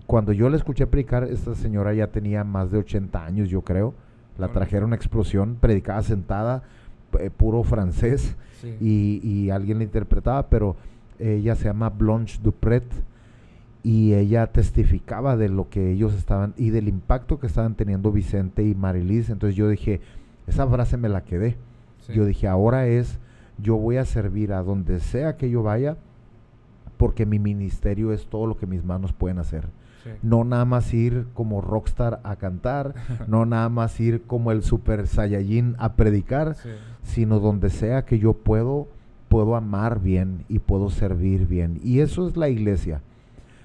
Cuando yo la escuché predicar, esta señora ya tenía más de 80 años, yo creo. La trajeron a explosión, predicaba sentada, puro francés, Sí. y alguien la interpretaba, pero ella se llama Blanche Dupret, y ella testificaba de lo que ellos estaban, y del impacto que estaban teniendo Vicente y Marilis. Entonces yo dije, esa frase me la quedé. Sí. Yo dije, yo voy a servir a donde sea que yo vaya, porque mi ministerio es todo lo que mis manos pueden hacer. Sí. No nada más ir como rockstar a cantar, no nada más ir como el super saiyajin a predicar, Sí. sino donde sea que yo puedo amar bien y puedo servir bien. Y eso es la iglesia.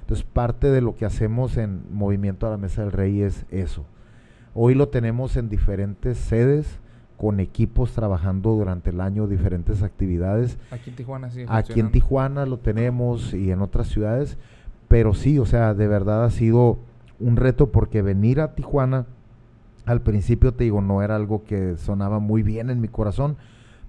Entonces, parte de lo que hacemos en Movimiento a la Mesa del Rey es eso. Hoy lo tenemos en diferentes sedes, con equipos trabajando durante el año, diferentes actividades. Aquí en Tijuana sí. Aquí en Tijuana lo tenemos y en otras ciudades, pero sí, o sea, de verdad ha sido un reto, porque venir a Tijuana, al principio te digo, no era algo que sonaba muy bien en mi corazón,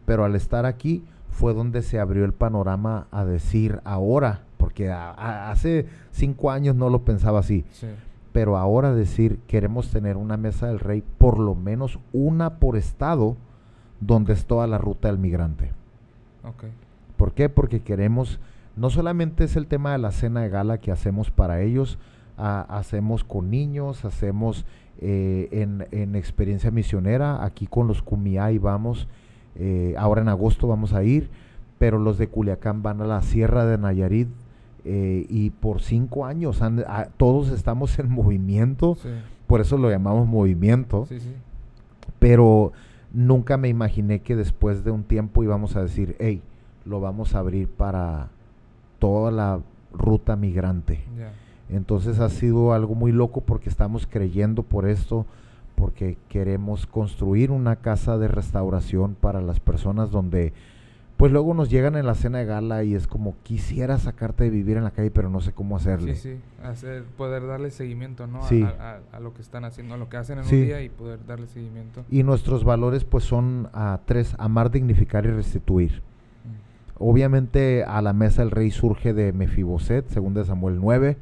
pero al estar aquí fue donde se abrió el panorama a decir ahora, porque hace 5 años no lo pensaba así, Sí. pero ahora decir, queremos tener una Mesa del Rey, por lo menos una por estado, donde es toda la ruta del migrante. Ok. ¿Por qué? Porque queremos, no solamente es el tema de la cena de gala que hacemos para ellos, hacemos con niños, hacemos en experiencia misionera, aquí con los Kumiai vamos, ahora en agosto vamos a ir, pero los de Culiacán van a la Sierra de Nayarit, y por 5 años todos estamos en movimiento, Sí. por eso lo llamamos movimiento, Sí, sí. pero nunca me imaginé que después de un tiempo íbamos a decir, hey, lo vamos a abrir para toda la ruta migrante. Ya. Entonces ha sido algo muy loco, porque estamos creyendo por esto, porque queremos construir una casa de restauración para las personas donde pues luego nos llegan en la cena de gala y es como, quisiera sacarte de vivir en la calle, pero no sé cómo hacerle. Sí, sí. Poder darle seguimiento, ¿no? Sí. A lo que están haciendo, a lo que hacen en Sí. un día, y poder darle seguimiento. Y nuestros valores pues son 3: amar, dignificar y restituir. Obviamente a la Mesa del Rey surge de Mefiboset, según de Samuel 9,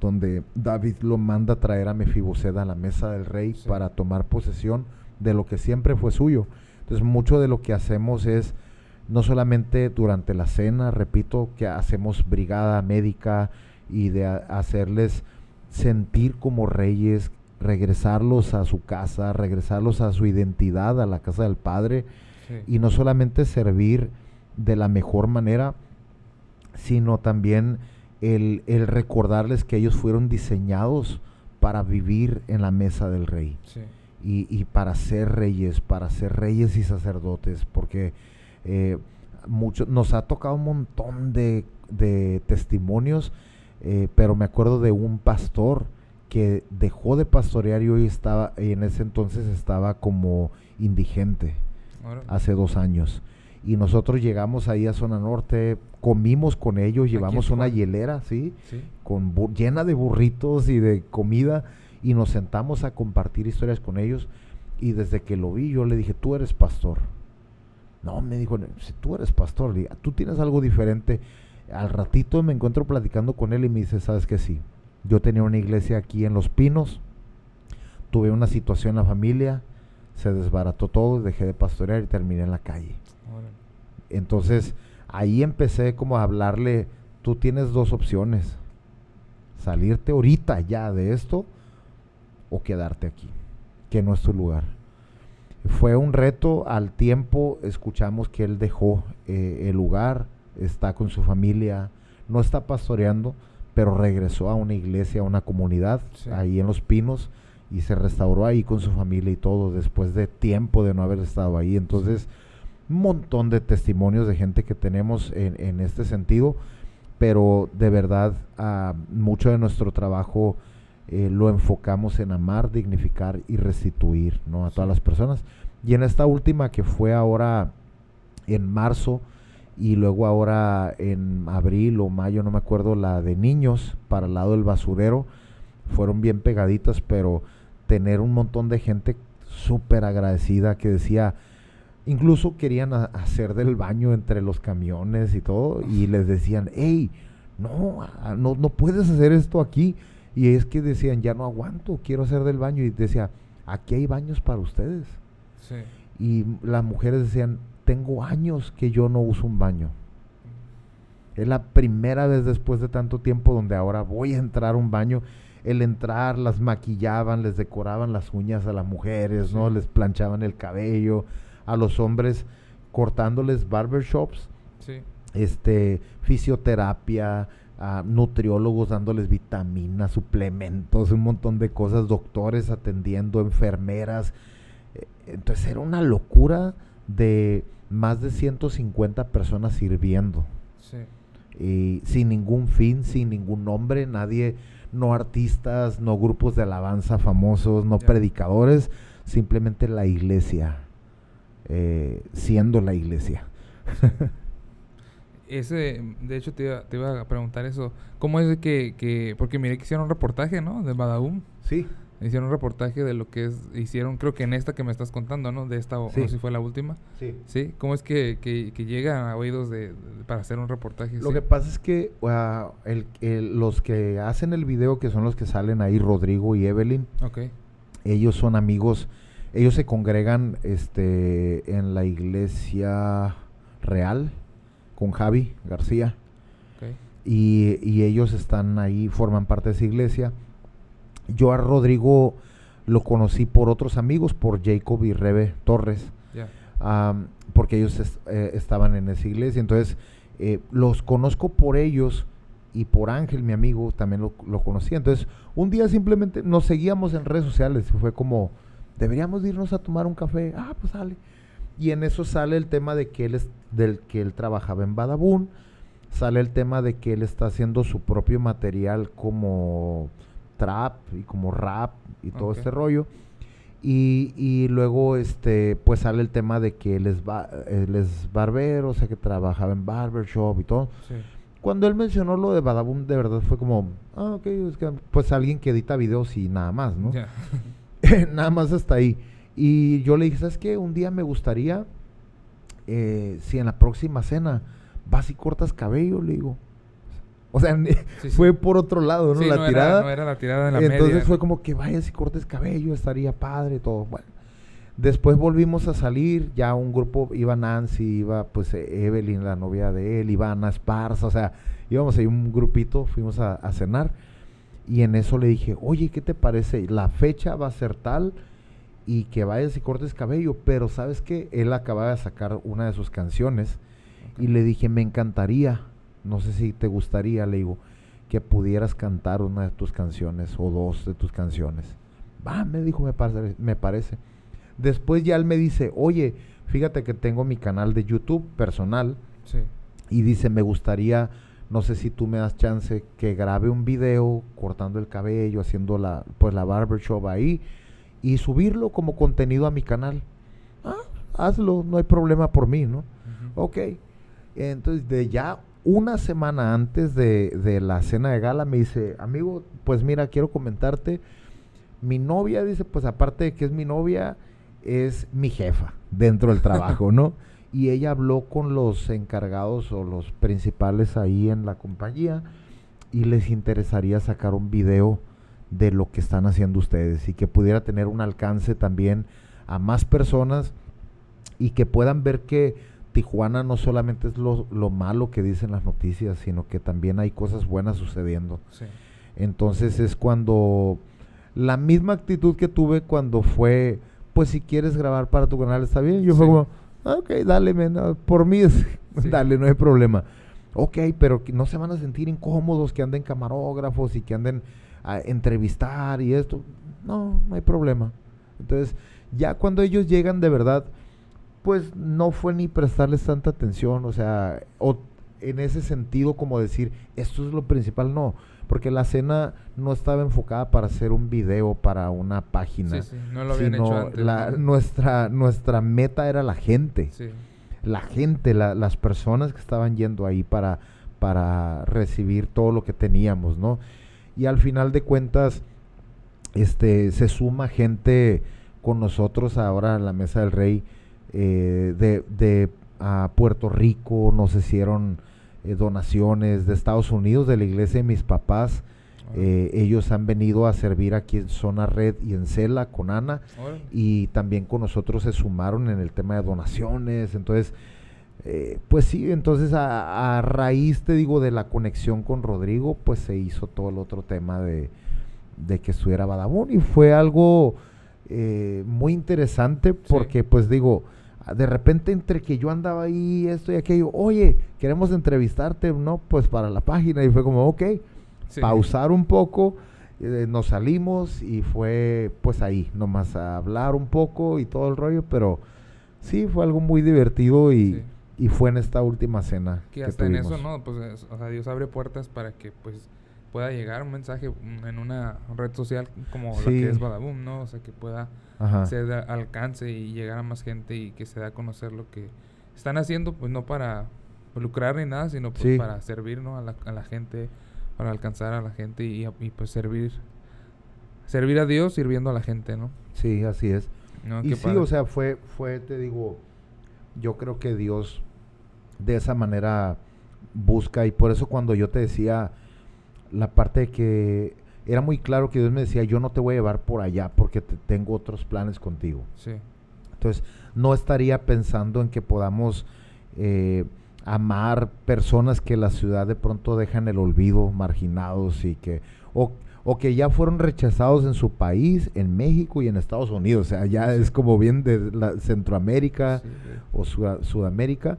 donde David lo manda a traer a Mefiboset a la Mesa del Rey, Sí. para tomar posesión de lo que siempre fue suyo. Entonces mucho de lo que hacemos es, no solamente durante la cena, repito, que hacemos brigada médica y de hacerles sentir como reyes, regresarlos a su casa, regresarlos a su identidad, a la casa del Padre, Sí. y no solamente servir de la mejor manera, sino también el recordarles que ellos fueron diseñados para vivir en la mesa del Rey, Sí. y para ser reyes y sacerdotes, porque nos ha tocado un montón de testimonios, pero me acuerdo de un pastor que dejó de pastorear y en ese entonces estaba como indigente, Ahora, hace 2 años. Y nosotros llegamos ahí a Zona Norte, comimos con ellos, llevamos una Tijuana. hielera, ¿sí? sí. Llena de burritos y de comida, y nos sentamos a compartir historias con ellos. Y desde que lo vi, yo le dije, tú eres pastor. No, me dijo, si tú eres pastor, le dije, tú tienes algo diferente. Al ratito me encuentro platicando con él y me dice, ¿sabes qué? Sí, yo tenía una iglesia aquí en Los Pinos, tuve una situación en la familia, se desbarató todo, dejé de pastorear y terminé en la calle. Ahora, Entonces ahí empecé como a hablarle, tú tienes 2 opciones, salirte ahorita ya de esto o quedarte aquí, que no es tu lugar. Fue un reto. Al tiempo escuchamos que él dejó el lugar, está con su familia, no está pastoreando, pero regresó a una iglesia, a una comunidad, Sí. ahí en Los Pinos, y se restauró ahí con su familia y todo, después de tiempo de no haber estado ahí. Entonces, un montón de testimonios de gente que tenemos en este sentido, pero de verdad mucho de nuestro trabajo lo enfocamos en amar, dignificar y restituir, ¿no? A todas las personas. Y en esta última, que fue ahora en marzo, y luego ahora en abril o mayo, no me acuerdo, la de niños para el lado del basurero, fueron bien pegaditas, pero tener un montón de gente súper agradecida que decía, Incluso querían hacer del baño entre los camiones y todo, y les decían, hey, no puedes hacer esto aquí. Y es que decían, ya no aguanto, quiero hacer del baño. Y decía, aquí hay baños para ustedes. Sí. Y las mujeres decían, tengo años que yo no uso un baño. Es la primera vez después de tanto tiempo donde ahora voy a entrar a un baño. El entrar, las maquillaban, les decoraban las uñas a las mujeres, ¿no? Les planchaban el cabello. A los hombres cortándoles barbershops, Sí. Fisioterapia, nutriólogos dándoles vitaminas, suplementos, un montón de cosas, doctores atendiendo, enfermeras. Entonces era una locura de más de 150 personas sirviendo. Sí. Y sin ningún fin, sin ningún nombre, nadie, no artistas, no grupos de alabanza famosos, no predicadores, simplemente la iglesia, siendo la iglesia. De hecho te iba a preguntar eso, ¿cómo es que porque miré que hicieron un reportaje, ¿no? De Badaboom. Sí. Hicieron un reportaje de lo que hicieron, creo que en esta que me estás contando, ¿no? De esta, sí. No sé si fue la última. Sí. ¿Sí? ¿Cómo es que llegan a oídos para hacer un reportaje? Lo que pasa es que los que hacen el video, que son los que salen ahí, Rodrigo y Evelyn, Okay. Ellos son amigos, ellos se congregan en la iglesia real con Javi García. Okay. Y ellos están ahí, forman parte de esa iglesia. Yo a Rodrigo lo conocí por otros amigos, por Jacob y Rebe Torres, porque ellos estaban en esa iglesia. Entonces los conozco por ellos y por Ángel, mi amigo, también lo conocía. Entonces un día simplemente nos seguíamos en redes sociales y fue como, deberíamos irnos a tomar un café. Pues sale. Y en eso sale el tema de que él trabajaba en Badaboom, sale el tema de que él está haciendo su propio material como trap y como rap y todo este rollo. Y luego pues sale el tema de que él es barbero, o sea que trabajaba en barbershop y todo. Sí. Cuando él mencionó lo de Badaboom, de verdad fue como, ok, es que, pues alguien que edita videos y nada más, ¿no? Yeah. Nada más hasta ahí. Y yo le dije, ¿sabes qué? Un día me gustaría, si en la próxima cena vas y cortas cabello, le digo. O sea, fue por otro lado, ¿no? Sí, la tirada. No era la tirada en la Entonces media, fue ¿no? como que vayas y cortes cabello, estaría padre, todo. Bueno, después volvimos a salir, ya un grupo, iba Nancy, iba pues Evelyn, la novia de él, iba Ana Esparza, o sea, íbamos ahí un grupito, fuimos a cenar. Y en eso le dije, oye, ¿qué te parece? La fecha va a ser tal y que vayas y cortes cabello, pero ¿sabes qué? Él acababa de sacar una de sus canciones y le dije, me encantaría, no sé si te gustaría, le digo, que pudieras cantar una de tus canciones o dos de tus canciones. Me dijo, me parece. Después ya él me dice, oye, fíjate que tengo mi canal de YouTube personal. Sí. Y dice, me gustaría, no sé si tú me das chance, que grabe un video cortando el cabello, haciendo la barbershop ahí y subirlo como contenido a mi canal. Hazlo, no hay problema por mí, ¿no? Uh-huh. Ok. Entonces, de ya una semana antes de la cena de gala, me dice, amigo, pues mira, quiero comentarte, mi novia, dice, pues aparte de que es mi novia, es mi jefa dentro del trabajo, ¿no? Y ella habló con los encargados o los principales ahí en la compañía y les interesaría sacar un video de lo que están haciendo ustedes y que pudiera tener un alcance también a más personas y que puedan ver que Tijuana no solamente es lo malo que dicen las noticias, sino que también hay cosas buenas sucediendo. Sí. Entonces es cuando la misma actitud que tuve cuando fue, pues si quieres grabar para tu canal está bien. Yo fue como, ok, dale, por mí dale, no hay problema. Ok, pero que no se van a sentir incómodos que anden camarógrafos y que anden a entrevistar y esto. No hay problema. Entonces, ya cuando ellos llegan de verdad, pues no fue ni prestarles tanta atención, o sea, en ese sentido como decir, esto es lo principal, no. Porque la cena no estaba enfocada para hacer un video para una página. Sí, no lo habían hecho antes. Nuestra meta era la gente. Sí. La gente, las personas que estaban yendo ahí para recibir todo lo que teníamos, ¿no? Y al final de cuentas, se suma gente con nosotros ahora en la Mesa del Rey, de Puerto Rico, nos hicieron donaciones de Estados Unidos, de la iglesia de mis papás. Ellos han venido a servir aquí en Zona Red y en Cela con Ana, y también con nosotros se sumaron en el tema de donaciones. Entonces, pues sí, entonces a raíz, te digo, de la conexión con Rodrigo, pues se hizo todo el otro tema de que estuviera Badabun, y fue algo muy interesante porque, pues digo, de repente entre que yo andaba ahí, esto y aquello, oye, queremos entrevistarte, ¿no? Pues para la página, y fue como, ok, pausar un poco, nos salimos y fue pues ahí, nomás a hablar un poco y todo el rollo, pero sí, fue algo muy divertido y fue en esta última cena que hasta tuvimos. En eso, ¿no? Pues, o sea, Dios abre puertas para que, pues, pueda llegar un mensaje en una red social como la que es Badabun, ¿no? O sea, que pueda ser de alcance y llegar a más gente y que se dé a conocer lo que están haciendo, pues no para lucrar ni nada, sino pues para servir, ¿no? a la gente, para alcanzar a la gente y pues servir a Dios sirviendo a la gente, ¿no? Sí, así es. No, y sí, padre. O sea, fue, te digo, yo creo que Dios de esa manera busca, y por eso cuando yo te decía la parte de que era muy claro que Dios me decía, yo no te voy a llevar por allá porque tengo otros planes contigo. Sí. Entonces, no estaría pensando en que podamos amar personas que la ciudad de pronto deja en el olvido, marginados, y que o que ya fueron rechazados en su país, en México y en Estados Unidos. O sea, ya es como bien de Centroamérica o Sudamérica,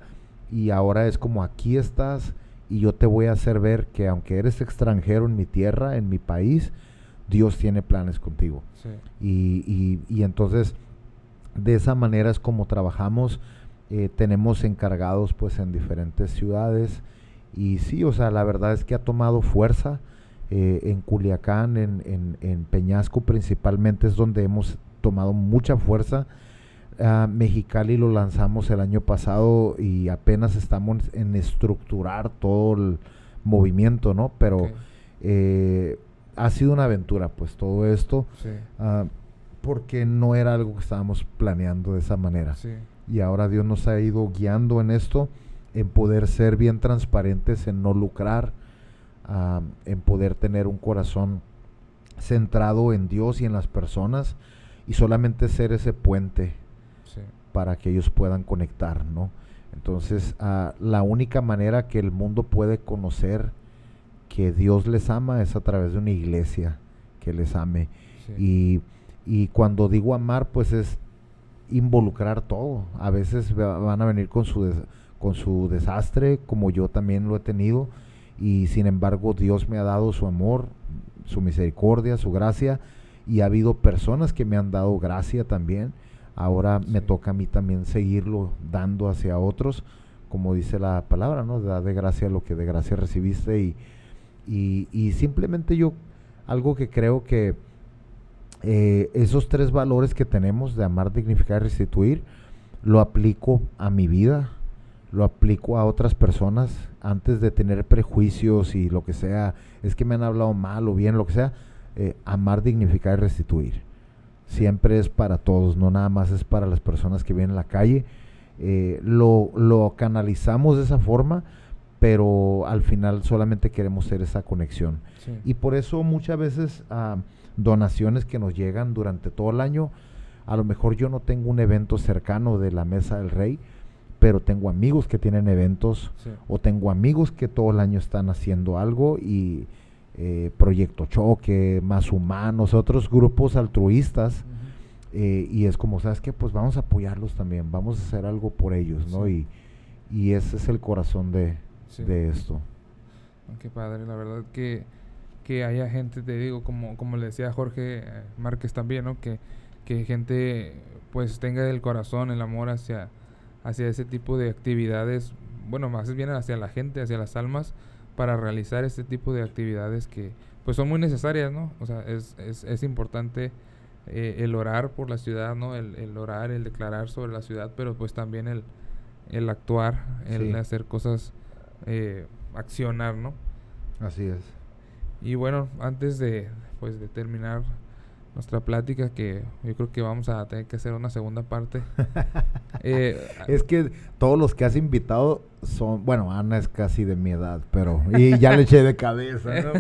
y ahora es como, aquí estás y yo te voy a hacer ver que aunque eres extranjero en mi tierra, en mi país, Dios tiene planes contigo. Sí. Y entonces, de esa manera es como trabajamos. Tenemos encargados pues en diferentes ciudades, y sí, o sea, la verdad es que ha tomado fuerza. En Culiacán, en Peñasco principalmente es donde hemos tomado mucha fuerza. Mexicali lo lanzamos el año pasado y apenas estamos en estructurar todo el movimiento, ¿no? Pero ha sido una aventura, pues, todo esto, porque no era algo que estábamos planeando de esa manera. Y ahora Dios nos ha ido guiando en esto, en poder ser bien transparentes, en no lucrar, en poder tener un corazón centrado en Dios y en las personas, y solamente ser ese puente para que ellos puedan conectar, ¿no? Entonces, la única manera que el mundo puede conocer que Dios les ama es a través de una iglesia que les ame. Y cuando digo amar, pues es involucrar todo. A veces van a venir con su desastre, como yo también lo he tenido, y sin embargo Dios me ha dado su amor, su misericordia, su gracia, y ha habido personas que me han dado gracia también. Ahora me toca a mí también seguirlo dando hacia otros, como dice la palabra, ¿no? Da de gracia lo que de gracia recibiste, y simplemente yo, algo que creo que esos tres valores que tenemos de amar, dignificar y restituir, lo aplico a mi vida, lo aplico a otras personas, antes de tener prejuicios y lo que sea, es que me han hablado mal o bien, lo que sea. Amar, dignificar y restituir siempre es para todos, no nada más es para las personas que vienen en la calle. Lo canalizamos de esa forma, pero al final solamente queremos ser esa conexión. Y por eso muchas veces donaciones que nos llegan durante todo el año, a lo mejor yo no tengo un evento cercano de la Mesa del Rey, pero tengo amigos que tienen eventos, o tengo amigos que todo el año están haciendo algo, y Proyecto Choque, Más Humanos, otros grupos altruistas, y es como, ¿sabes qué? Pues vamos a apoyarlos también, vamos a hacer algo por ellos, ¿no? Y ese es el corazón de esto. Qué padre, la verdad que haya gente, te digo, como le decía Jorge Márquez también, ¿no? Que gente pues tenga el corazón, el amor hacia ese tipo de actividades, bueno, más bien hacia la gente, hacia las almas, para realizar este tipo de actividades que pues son muy necesarias, ¿no? O sea, es importante el orar por la ciudad, ¿no? El orar, el declarar sobre la ciudad, pero pues también el actuar, el hacer cosas, accionar, ¿no? Así es. Y bueno, antes de terminar nuestra plática, que yo creo que vamos a tener que hacer una segunda parte. Es que todos los que has invitado son, bueno, Ana es casi de mi edad, pero, y ya le eché de cabeza, ¿no?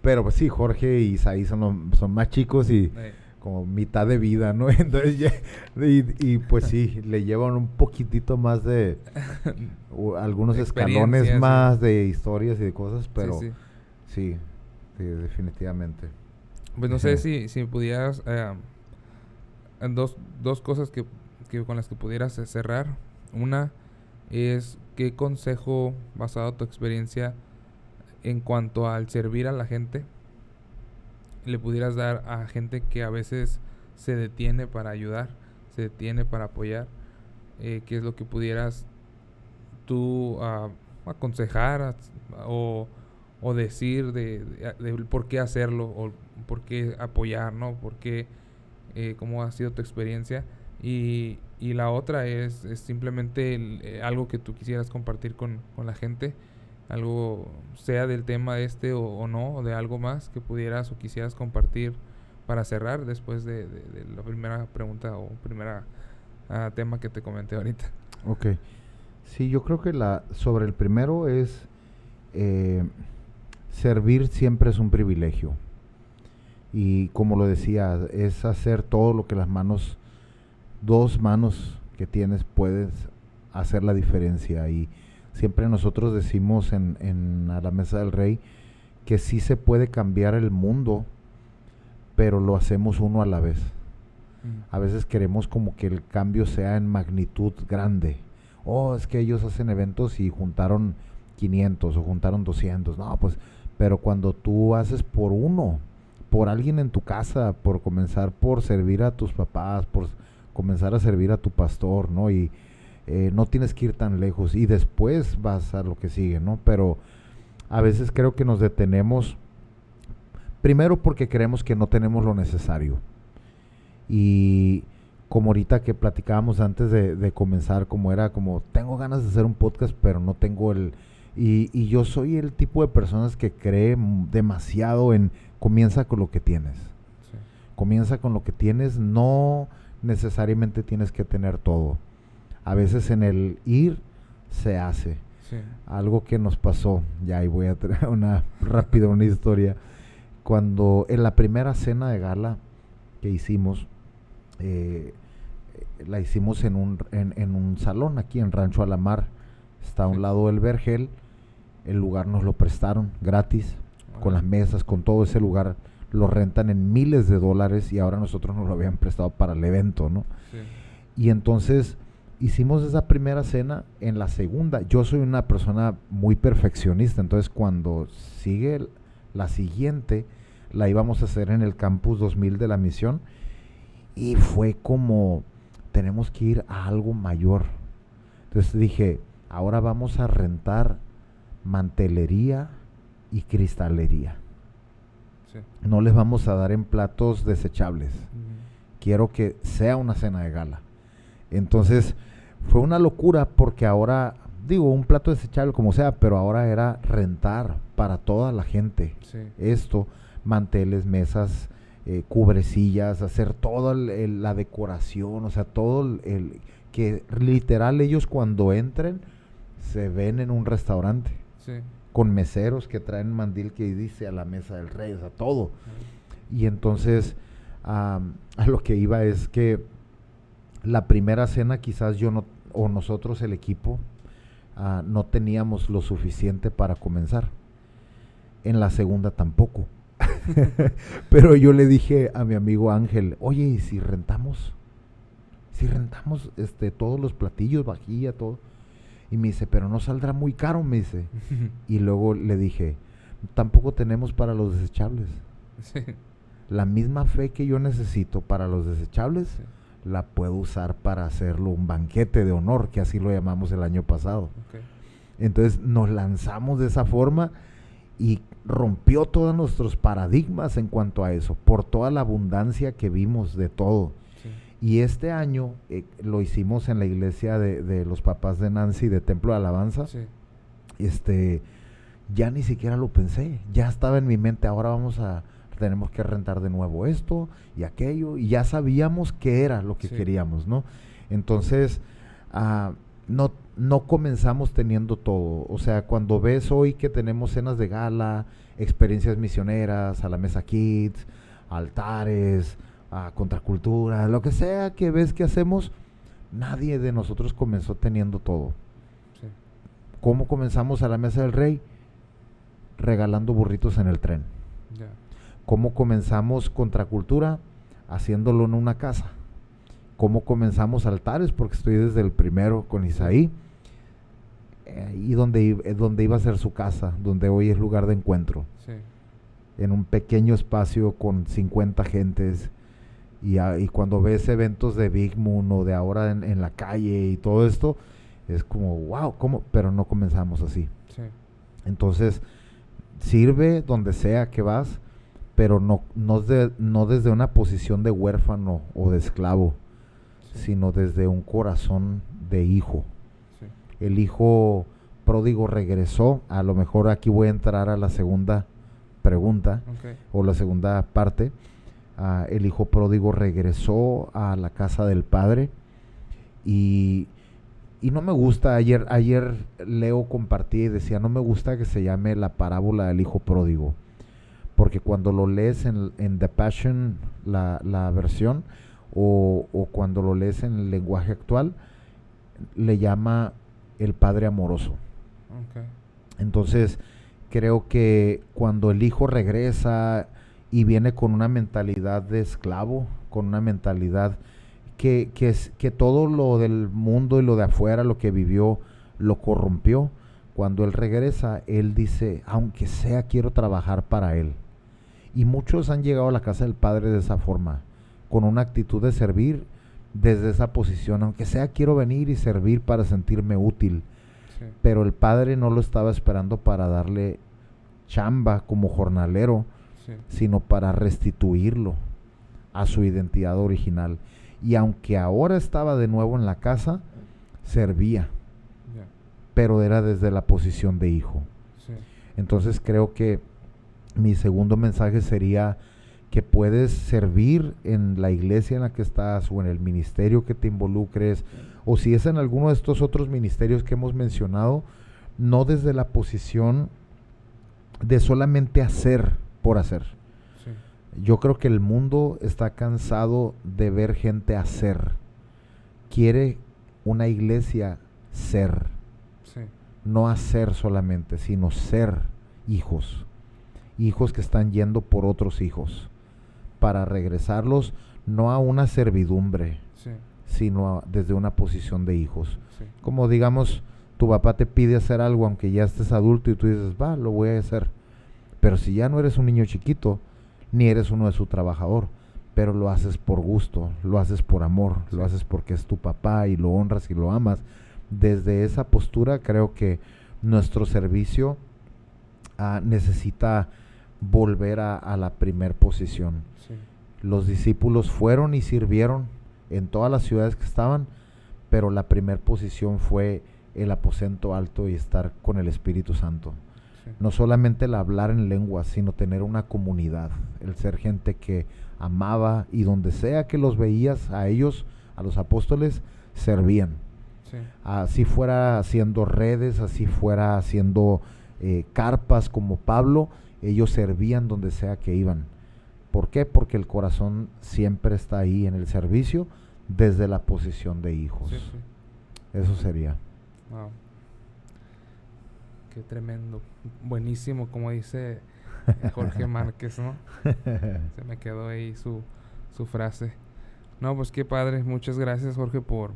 Pero pues sí, Jorge y Isaí son más chicos y como mitad de vida, ¿no? Entonces, y pues sí, le llevan un poquitito más de algunos escalones más de historias y de cosas, pero sí, definitivamente. Pues no sé si pudieras, dos cosas que con las que pudieras cerrar. Una es, ¿qué consejo, basado en tu experiencia en cuanto al servir a la gente, le pudieras dar a gente que a veces se detiene para ayudar, se detiene para apoyar? ¿Qué es lo que pudieras tú aconsejar o decir de por qué hacerlo, o por qué apoyar, ¿no? Por qué, cómo ha sido tu experiencia? Y la otra es simplemente algo que tú quisieras compartir con la gente, algo, sea del tema o no, o de algo más que pudieras o quisieras compartir para cerrar después de la primera pregunta o primera tema que te comenté ahorita. Ok. Sí, yo creo que sobre el primero es servir siempre es un privilegio. Y como lo decía, es hacer todo lo que las dos manos que tienes puedes hacer la diferencia. Y siempre nosotros decimos a la Mesa del Rey que sí se puede cambiar el mundo, pero lo hacemos uno a la vez. A veces queremos como que el cambio sea en magnitud grande. Es que ellos hacen eventos y juntaron 500 o juntaron 200. No, pues, pero cuando tú haces por uno, por alguien en tu casa, por comenzar por servir a tus papás, por comenzar a servir a tu pastor, ¿no? Y no tienes que ir tan lejos y después vas a lo que sigue, ¿no? Pero a veces creo que nos detenemos primero porque creemos que no tenemos lo necesario. Y como ahorita que platicábamos antes de comenzar, como tengo ganas de hacer un podcast, pero no tengo y yo soy el tipo de personas que cree demasiado en comienza con lo que tienes. Sí. Comienza con lo que tienes, no necesariamente tienes que tener todo. A veces en el ir se hace. Sí. Algo que nos pasó, ya ahí voy a traer una historia. Cuando en la primera cena de gala que hicimos, la hicimos en un salón aquí en Rancho Alamar. Está a un lado del Vergel. El lugar nos lo prestaron gratis, con las mesas, con todo ese lugar. Lo rentan en miles de dólares y ahora nosotros nos lo habían prestado para el evento, ¿no? Sí. Y entonces hicimos esa primera cena. En la segunda, yo soy una persona muy perfeccionista, entonces cuando sigue la siguiente, la íbamos a hacer en el Campus 2000 de la Misión y fue como, tenemos que ir a algo mayor. Entonces dije, ahora vamos a rentar mantelería y cristalería. Sí. No les vamos a dar en platos desechables. Quiero que sea una cena de gala. Entonces fue una locura porque ahora, un plato desechable como sea, pero ahora era rentar para toda la gente. Sí. Esto, manteles, mesas, cubrecillas, hacer toda la decoración, o sea, todo que literal ellos cuando entren se ven en un restaurante. Sí. Con meseros que traen mandil que dice a la Mesa del Rey, o sea, todo. Y entonces, a lo que iba es que la primera cena quizás o nosotros el equipo, no teníamos lo suficiente para comenzar. En la segunda tampoco. Pero yo le dije a mi amigo Ángel, oye, ¿y si rentamos todos los platillos, vajilla, todo? Y me dice, pero no saldrá muy caro, me dice. Y luego le dije, tampoco tenemos para los desechables. Sí. La misma fe que yo necesito para los desechables, sí, la puedo usar para hacerlo un banquete de honor, que así lo llamamos el año pasado. Okay. Entonces nos lanzamos de esa forma y rompió todos nuestros paradigmas en cuanto a eso, por toda la abundancia que vimos de todo. Y este año lo hicimos en la iglesia de los papás de Nancy, de Templo de Alabanza. Sí. Ya ni siquiera lo pensé, ya estaba en mi mente, ahora vamos a tenemos que rentar de nuevo esto y aquello, y ya sabíamos qué era lo que queríamos, ¿no? Entonces, no comenzamos teniendo todo. O sea, cuando ves hoy que tenemos cenas de gala, experiencias misioneras, a la mesa kids, altares, contracultura, lo que sea que ves que hacemos, nadie de nosotros comenzó teniendo todo. Sí. ¿Cómo comenzamos a la mesa del rey? Regalando burritos en el tren. Yeah. ¿Cómo comenzamos contracultura? Haciéndolo en una casa. ¿Cómo comenzamos altares? Porque estoy desde el primero con Isaí. Y donde iba a ser su casa, donde hoy es lugar de encuentro. Sí. En un pequeño espacio con 50 gentes. Y cuando ves eventos de Big Moon o de ahora en la calle y todo esto, es como, wow, ¿cómo? Pero no comenzamos así. Sí. Entonces, sirve donde sea que vas, pero no desde una posición de huérfano o de esclavo, sí, sino desde un corazón de hijo. Sí. El hijo pródigo regresó. A lo mejor aquí voy a entrar a la segunda pregunta, okay, o la segunda parte. El hijo pródigo regresó a la casa del padre y no me gusta, ayer Leo compartía y decía, no me gusta que se llame la parábola del hijo pródigo, porque cuando lo lees en The Passion, la versión, o cuando lo lees en el lenguaje actual, le llama el padre amoroso. Okay. Entonces, creo que cuando el hijo regresa y viene con una mentalidad de esclavo, con una mentalidad que todo lo del mundo y lo de afuera, lo que vivió, lo corrompió. Cuando él regresa, él dice, aunque sea, quiero trabajar para él. Y muchos han llegado a la casa del Padre de esa forma, con una actitud de servir desde esa posición, aunque sea, quiero venir y servir para sentirme útil. Sí. Pero el Padre no lo estaba esperando para darle chamba como jornalero, sí, sino para restituirlo a su identidad original. Y aunque ahora estaba de nuevo en la casa, servía, yeah, pero era desde la posición de hijo. Sí. Entonces creo que mi segundo mensaje sería que puedes servir en la iglesia en la que estás o en el ministerio que te involucres, o si es en alguno de estos otros ministerios que hemos mencionado, no desde la posición de solamente hacer por hacer. Sí. Yo creo que el mundo está cansado de ver gente hacer. Quiere una iglesia ser. Sí. No hacer solamente, sino ser hijos. Hijos que están yendo por otros hijos, para regresarlos no a una servidumbre, sí, sino desde una posición de hijos. Sí. Como digamos, tu papá te pide hacer algo aunque ya estés adulto y tú dices, va, lo voy a hacer. Pero si ya no eres un niño chiquito, ni eres uno de su trabajador, pero lo haces por gusto, lo haces por amor, sí, lo haces porque es tu papá y lo honras y lo amas. Desde esa postura creo que nuestro servicio necesita volver a la primer posición. Sí. Los discípulos fueron y sirvieron en todas las ciudades que estaban, pero la primer posición fue el aposento alto y estar con el Espíritu Santo. Sí. No solamente el hablar en lenguas, sino tener una comunidad, el ser gente que amaba, y donde sea que los veías a ellos, a los apóstoles, servían. Sí. Así fuera haciendo redes, así fuera haciendo carpas como Pablo, ellos servían donde sea que iban. ¿Por qué? Porque el corazón siempre está ahí en el servicio desde la posición de hijos. Sí, sí. Eso sería. Wow. Qué tremendo. Buenísimo, como dice Jorge Márquez, ¿no? Se me quedó ahí su frase. No, pues qué padre. Muchas gracias, Jorge, por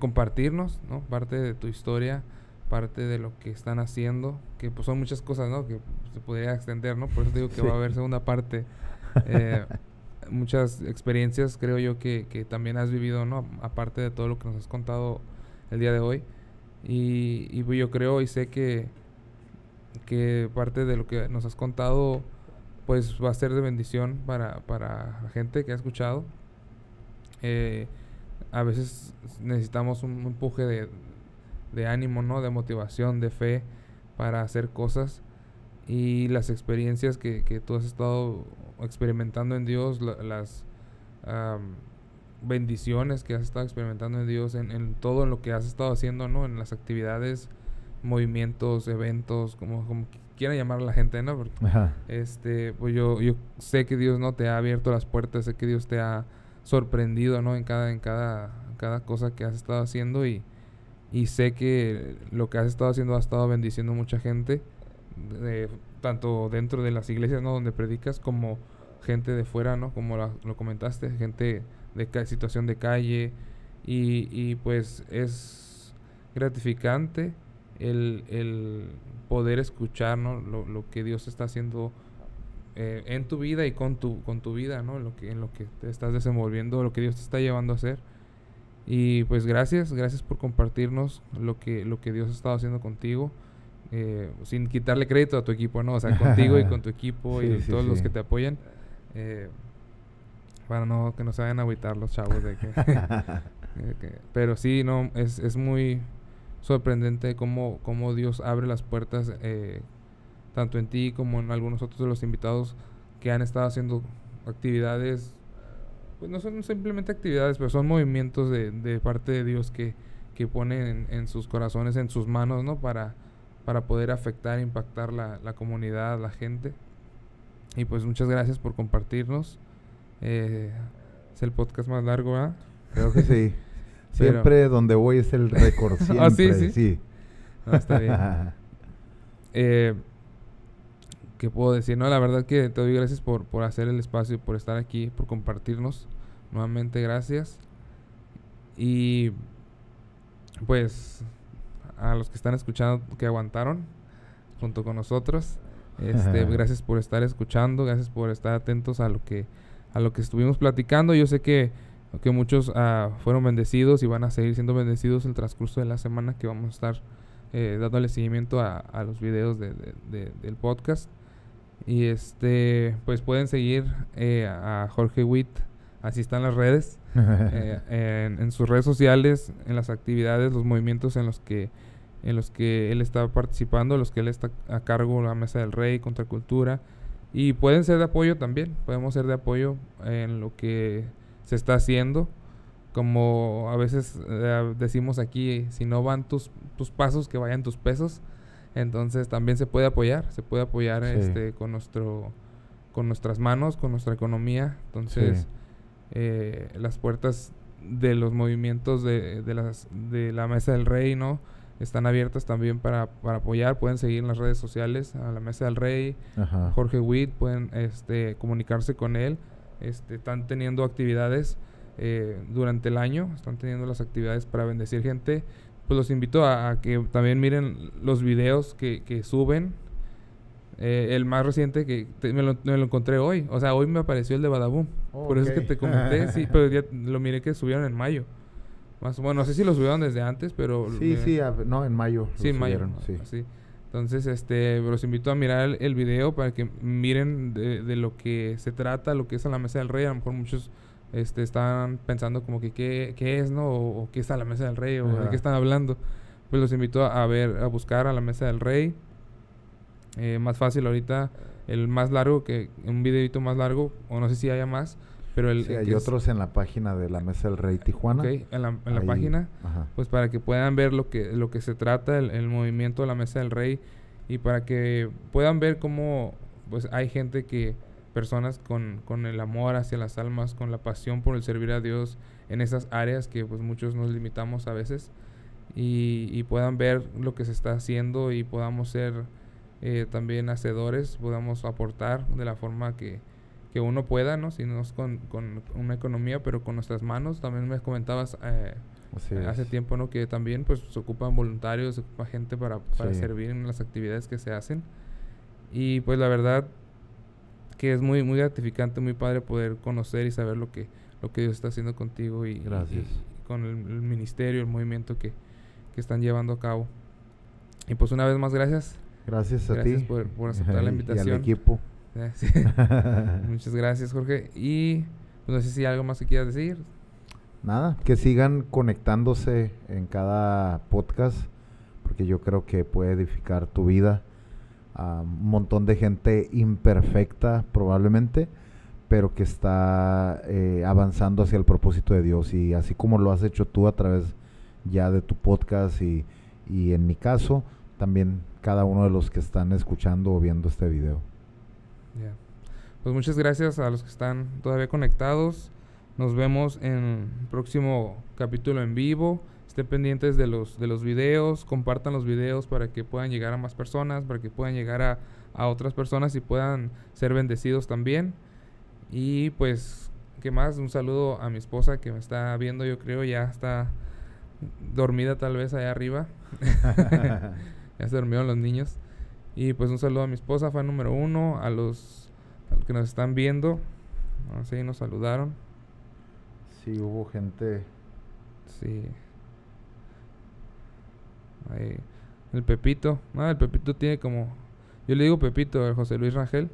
compartirnos, ¿no? Parte de tu historia, parte de lo que están haciendo, que pues son muchas cosas, ¿no? Que se podría extender, ¿no? Por eso digo que sí, va a haber segunda parte. Muchas experiencias, creo yo, que también has vivido, ¿no? Aparte de todo lo que nos has contado el día de hoy. Y yo creo y sé que parte de lo que nos has contado, pues va a ser de bendición para la gente que ha escuchado. A veces necesitamos un empuje de ánimo, ¿no? De motivación, de fe para hacer cosas. y las experiencias que tú has estado experimentando en Dios, las bendiciones que has estado experimentando en Dios, en todo lo que has estado haciendo, ¿no? En las actividades, movimientos, eventos, como quiera llamar a la gente, ¿no? Porque, Ajá. pues yo sé que Dios no te ha abierto las puertas, sé que Dios te ha sorprendido, ¿no? En cada cosa que has estado haciendo, y sé que lo que has estado haciendo ha estado bendiciendo a mucha gente, tanto dentro de las iglesias, ¿no? Donde predicas, como gente de fuera, ¿no? Como lo comentaste, gente de situación de calle, y pues es gratificante el poder escuchar, ¿no? Lo que Dios está haciendo en tu vida y con tu vida, ¿no? En lo que te estás desenvolviendo, lo que Dios te está llevando a hacer. Y pues gracias por compartirnos lo que Dios ha estado haciendo contigo, sin quitarle crédito a tu equipo, ¿no? O sea, contigo y con tu equipo, y todos los que te apoyan, para que no se vayan a agüitar los chavos de que, pero sí, no, es muy sorprendente cómo Dios abre las puertas, tanto en ti como en algunos otros de los invitados que han estado haciendo actividades. Pues no son simplemente actividades, pero son movimientos de parte de Dios que ponen en sus corazones, en sus manos, ¿no? Para poder afectar, impactar la comunidad, la gente. Y pues muchas gracias por compartirnos. Es el podcast más largo, ¿verdad? Creo que sí. Siempre donde voy es el récord, siempre. Sí. No, está bien. ¿Qué puedo decir? No, la verdad que te doy gracias por hacer el espacio, por estar aquí, por compartirnos. Nuevamente, gracias. Y pues a los que están escuchando, que aguantaron junto con nosotros, gracias por estar escuchando, gracias por estar atentos a lo que estuvimos platicando. Yo sé que muchos fueron bendecidos y van a seguir siendo bendecidos en el transcurso de la semana, que vamos a estar dándole seguimiento a los videos del podcast. Y pues pueden seguir a Jorge Witt, así están las redes, en sus redes sociales, en las actividades, los movimientos en los que él está participando, los que él está a cargo, la Mesa del Rey, Contracultura, y pueden ser de apoyo también. Podemos ser de apoyo en lo que se está haciendo, como a veces decimos aquí, si no van tus pasos, que vayan tus pesos. Entonces también se puede apoyar sí. Con nuestras manos, con nuestra economía. Entonces las puertas de los movimientos de la Mesa del Rey, ¿no? Están abiertas también para apoyar. Pueden seguir en las redes sociales a la Mesa del Rey. Ajá. Jorge Witt, pueden comunicarse con él. Están teniendo actividades durante el año, están teniendo las actividades para bendecir gente. Pues los invito a que también miren los videos que suben. El más reciente que me lo encontré hoy. O sea, hoy me apareció el de Badaboom. Por eso es que te comenté. Sí, pero ya lo miré que subieron en mayo. Bueno, no sé si lo subieron desde antes, pero... Sí, no, en mayo. Sí, en mayo. Sí. Entonces, los invito a mirar el video para que miren de lo que se trata, lo que es a la Mesa del Rey. A lo mejor muchos están pensando como que qué es, ¿no? O qué es a la Mesa del Rey, o de qué están hablando. Pues los invito a buscar a la Mesa del Rey. Más fácil ahorita, el más largo, un videito más largo, o no sé si haya más, pero hay otros en la página de la Mesa del Rey Tijuana. Ok, en la página, pues para que puedan ver lo que se trata, el movimiento de la Mesa del Rey, y para que puedan ver cómo pues hay gente personas con el amor hacia las almas, con la pasión por el servir a Dios en esas áreas que pues muchos nos limitamos a veces, y puedan ver lo que se está haciendo, y podamos ser también hacedores, podamos aportar de la forma que uno pueda, ¿no? Si no es con una economía, pero con nuestras manos. También me comentabas hace tiempo, ¿no? Que también pues se ocupan voluntarios, se ocupa gente para servir en las actividades que se hacen. Y pues la verdad que es muy, muy gratificante, muy padre poder conocer y saber lo que Dios está haciendo contigo y con el ministerio, el movimiento que están llevando a cabo. Y pues una vez más, gracias. Gracias a ti. Gracias por aceptar la invitación. Y al equipo. Sí. Muchas gracias, Jorge. Y pues no sé si hay algo más que quieras decir. Nada, que sigan conectándose en cada podcast, porque yo creo que puede edificar tu vida. a un montón de gente imperfecta probablemente, pero que está avanzando hacia el propósito de Dios. Y así como lo has hecho tú a través ya de tu podcast y en mi caso, también cada uno de los que están escuchando o viendo este video. Yeah. Pues muchas gracias a los que están todavía conectados. Nos vemos en el próximo capítulo en vivo. Estén pendientes de los videos. Compartan los videos para que puedan llegar a más personas, para que puedan llegar a otras personas y puedan ser bendecidos también. Y pues, ¿qué más? Un saludo a mi esposa que me está viendo, yo creo, ya está dormida tal vez allá arriba. Ya se durmieron los niños. Y pues un saludo a mi esposa, fan número 1, a los que nos están viendo. No sé, nos saludaron. Sí, hubo gente. Sí. Ahí. El Pepito. El Pepito tiene como... Yo le digo Pepito, el José Luis Rangel.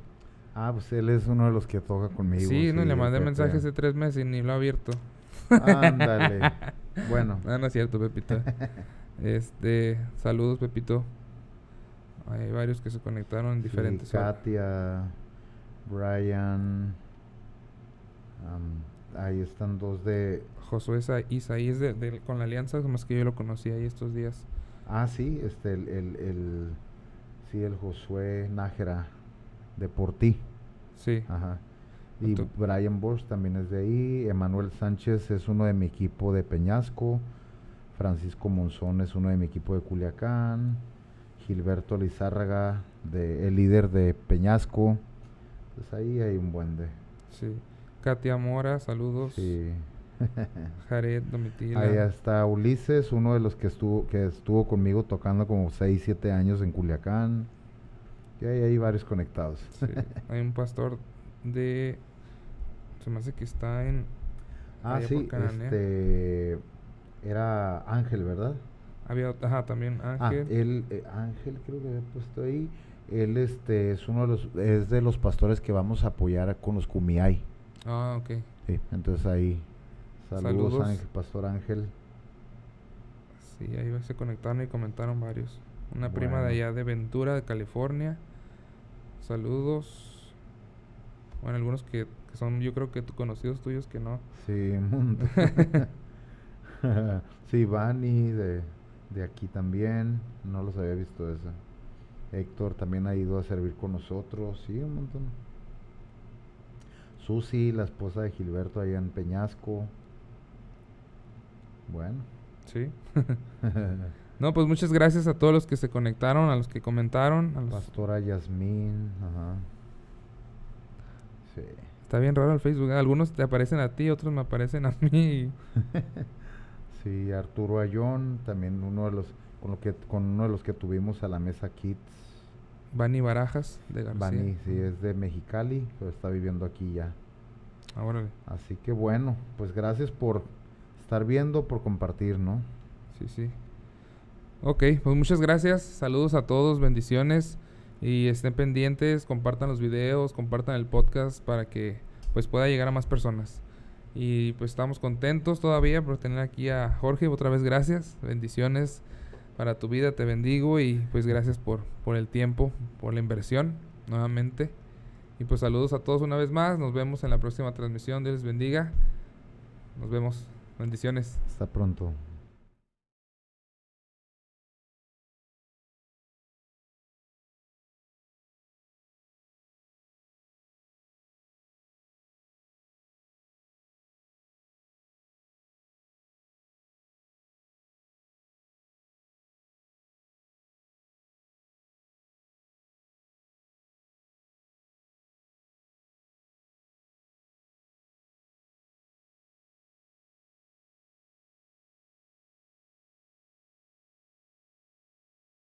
Pues él es uno de los que toca conmigo. Sí, no, le mandé mensaje hace 3 meses y ni lo ha abierto. Ándale. Bueno. No es cierto, Pepito. Saludos, Pepito. Hay varios que se conectaron en diferentes Katia, Brian. Ahí están 2 de... Josué Isaías con la alianza, más que yo lo conocí ahí estos días. Sí, el Josué Nájera de Por Ti. Sí. Ajá. Y Brian Bosch también es de ahí. Emanuel Sánchez es uno de mi equipo de Peñasco. Francisco Monzón es uno de mi equipo de Culiacán. Gilberto Lizárraga, el líder de Peñasco. Pues ahí hay un buen de... Sí. Katia Mora, saludos. Sí. Jared Domitila. Ahí está Ulises, uno de los que estuvo conmigo tocando como 6, 7 años en Culiacán. Y ahí hay varios conectados. Sí. Hay un pastor se me hace que está en... Sí, era Ángel, ¿verdad? Había, también Ángel. Ángel creo que había puesto ahí. Él es uno de los pastores que vamos a apoyar con los Kumiai. Ok. Sí, entonces ahí saludos. Ángel, Pastor Ángel. Sí, ahí se conectaron y comentaron varios. Una prima de allá de Ventura, de California. Saludos. Bueno, algunos que son, yo creo que conocidos tuyos que no. Sí, sí, Vani de aquí también. No los había visto esa. Héctor también ha ido a servir con nosotros. Sí, un montón. Susi, la esposa de Gilberto allá en Peñasco. Bueno. Sí. No, pues muchas gracias a todos los que se conectaron, a los que comentaron. Pastora Yasmín. Ajá. Sí. Está bien raro el Facebook. Algunos te aparecen a ti, otros me aparecen a mí. Sí, Arturo Ayón, también con uno de los que tuvimos a la mesa Kids. Bani Barajas de García. Bani, sí, es de Mexicali, pero está viviendo aquí ya. Órale. Así que bueno, pues gracias por estar viendo, por compartir, ¿no? Sí, sí. Ok, pues muchas gracias. Saludos a todos, bendiciones. Y estén pendientes, compartan los videos, compartan el podcast para que pues pueda llegar a más personas. Y pues estamos contentos todavía por tener aquí a Jorge. Otra vez gracias, bendiciones para tu vida, te bendigo y pues gracias por el tiempo, por la inversión nuevamente. Y pues saludos a todos una vez más, nos vemos en la próxima transmisión, Dios les bendiga. Nos vemos, bendiciones. Hasta pronto.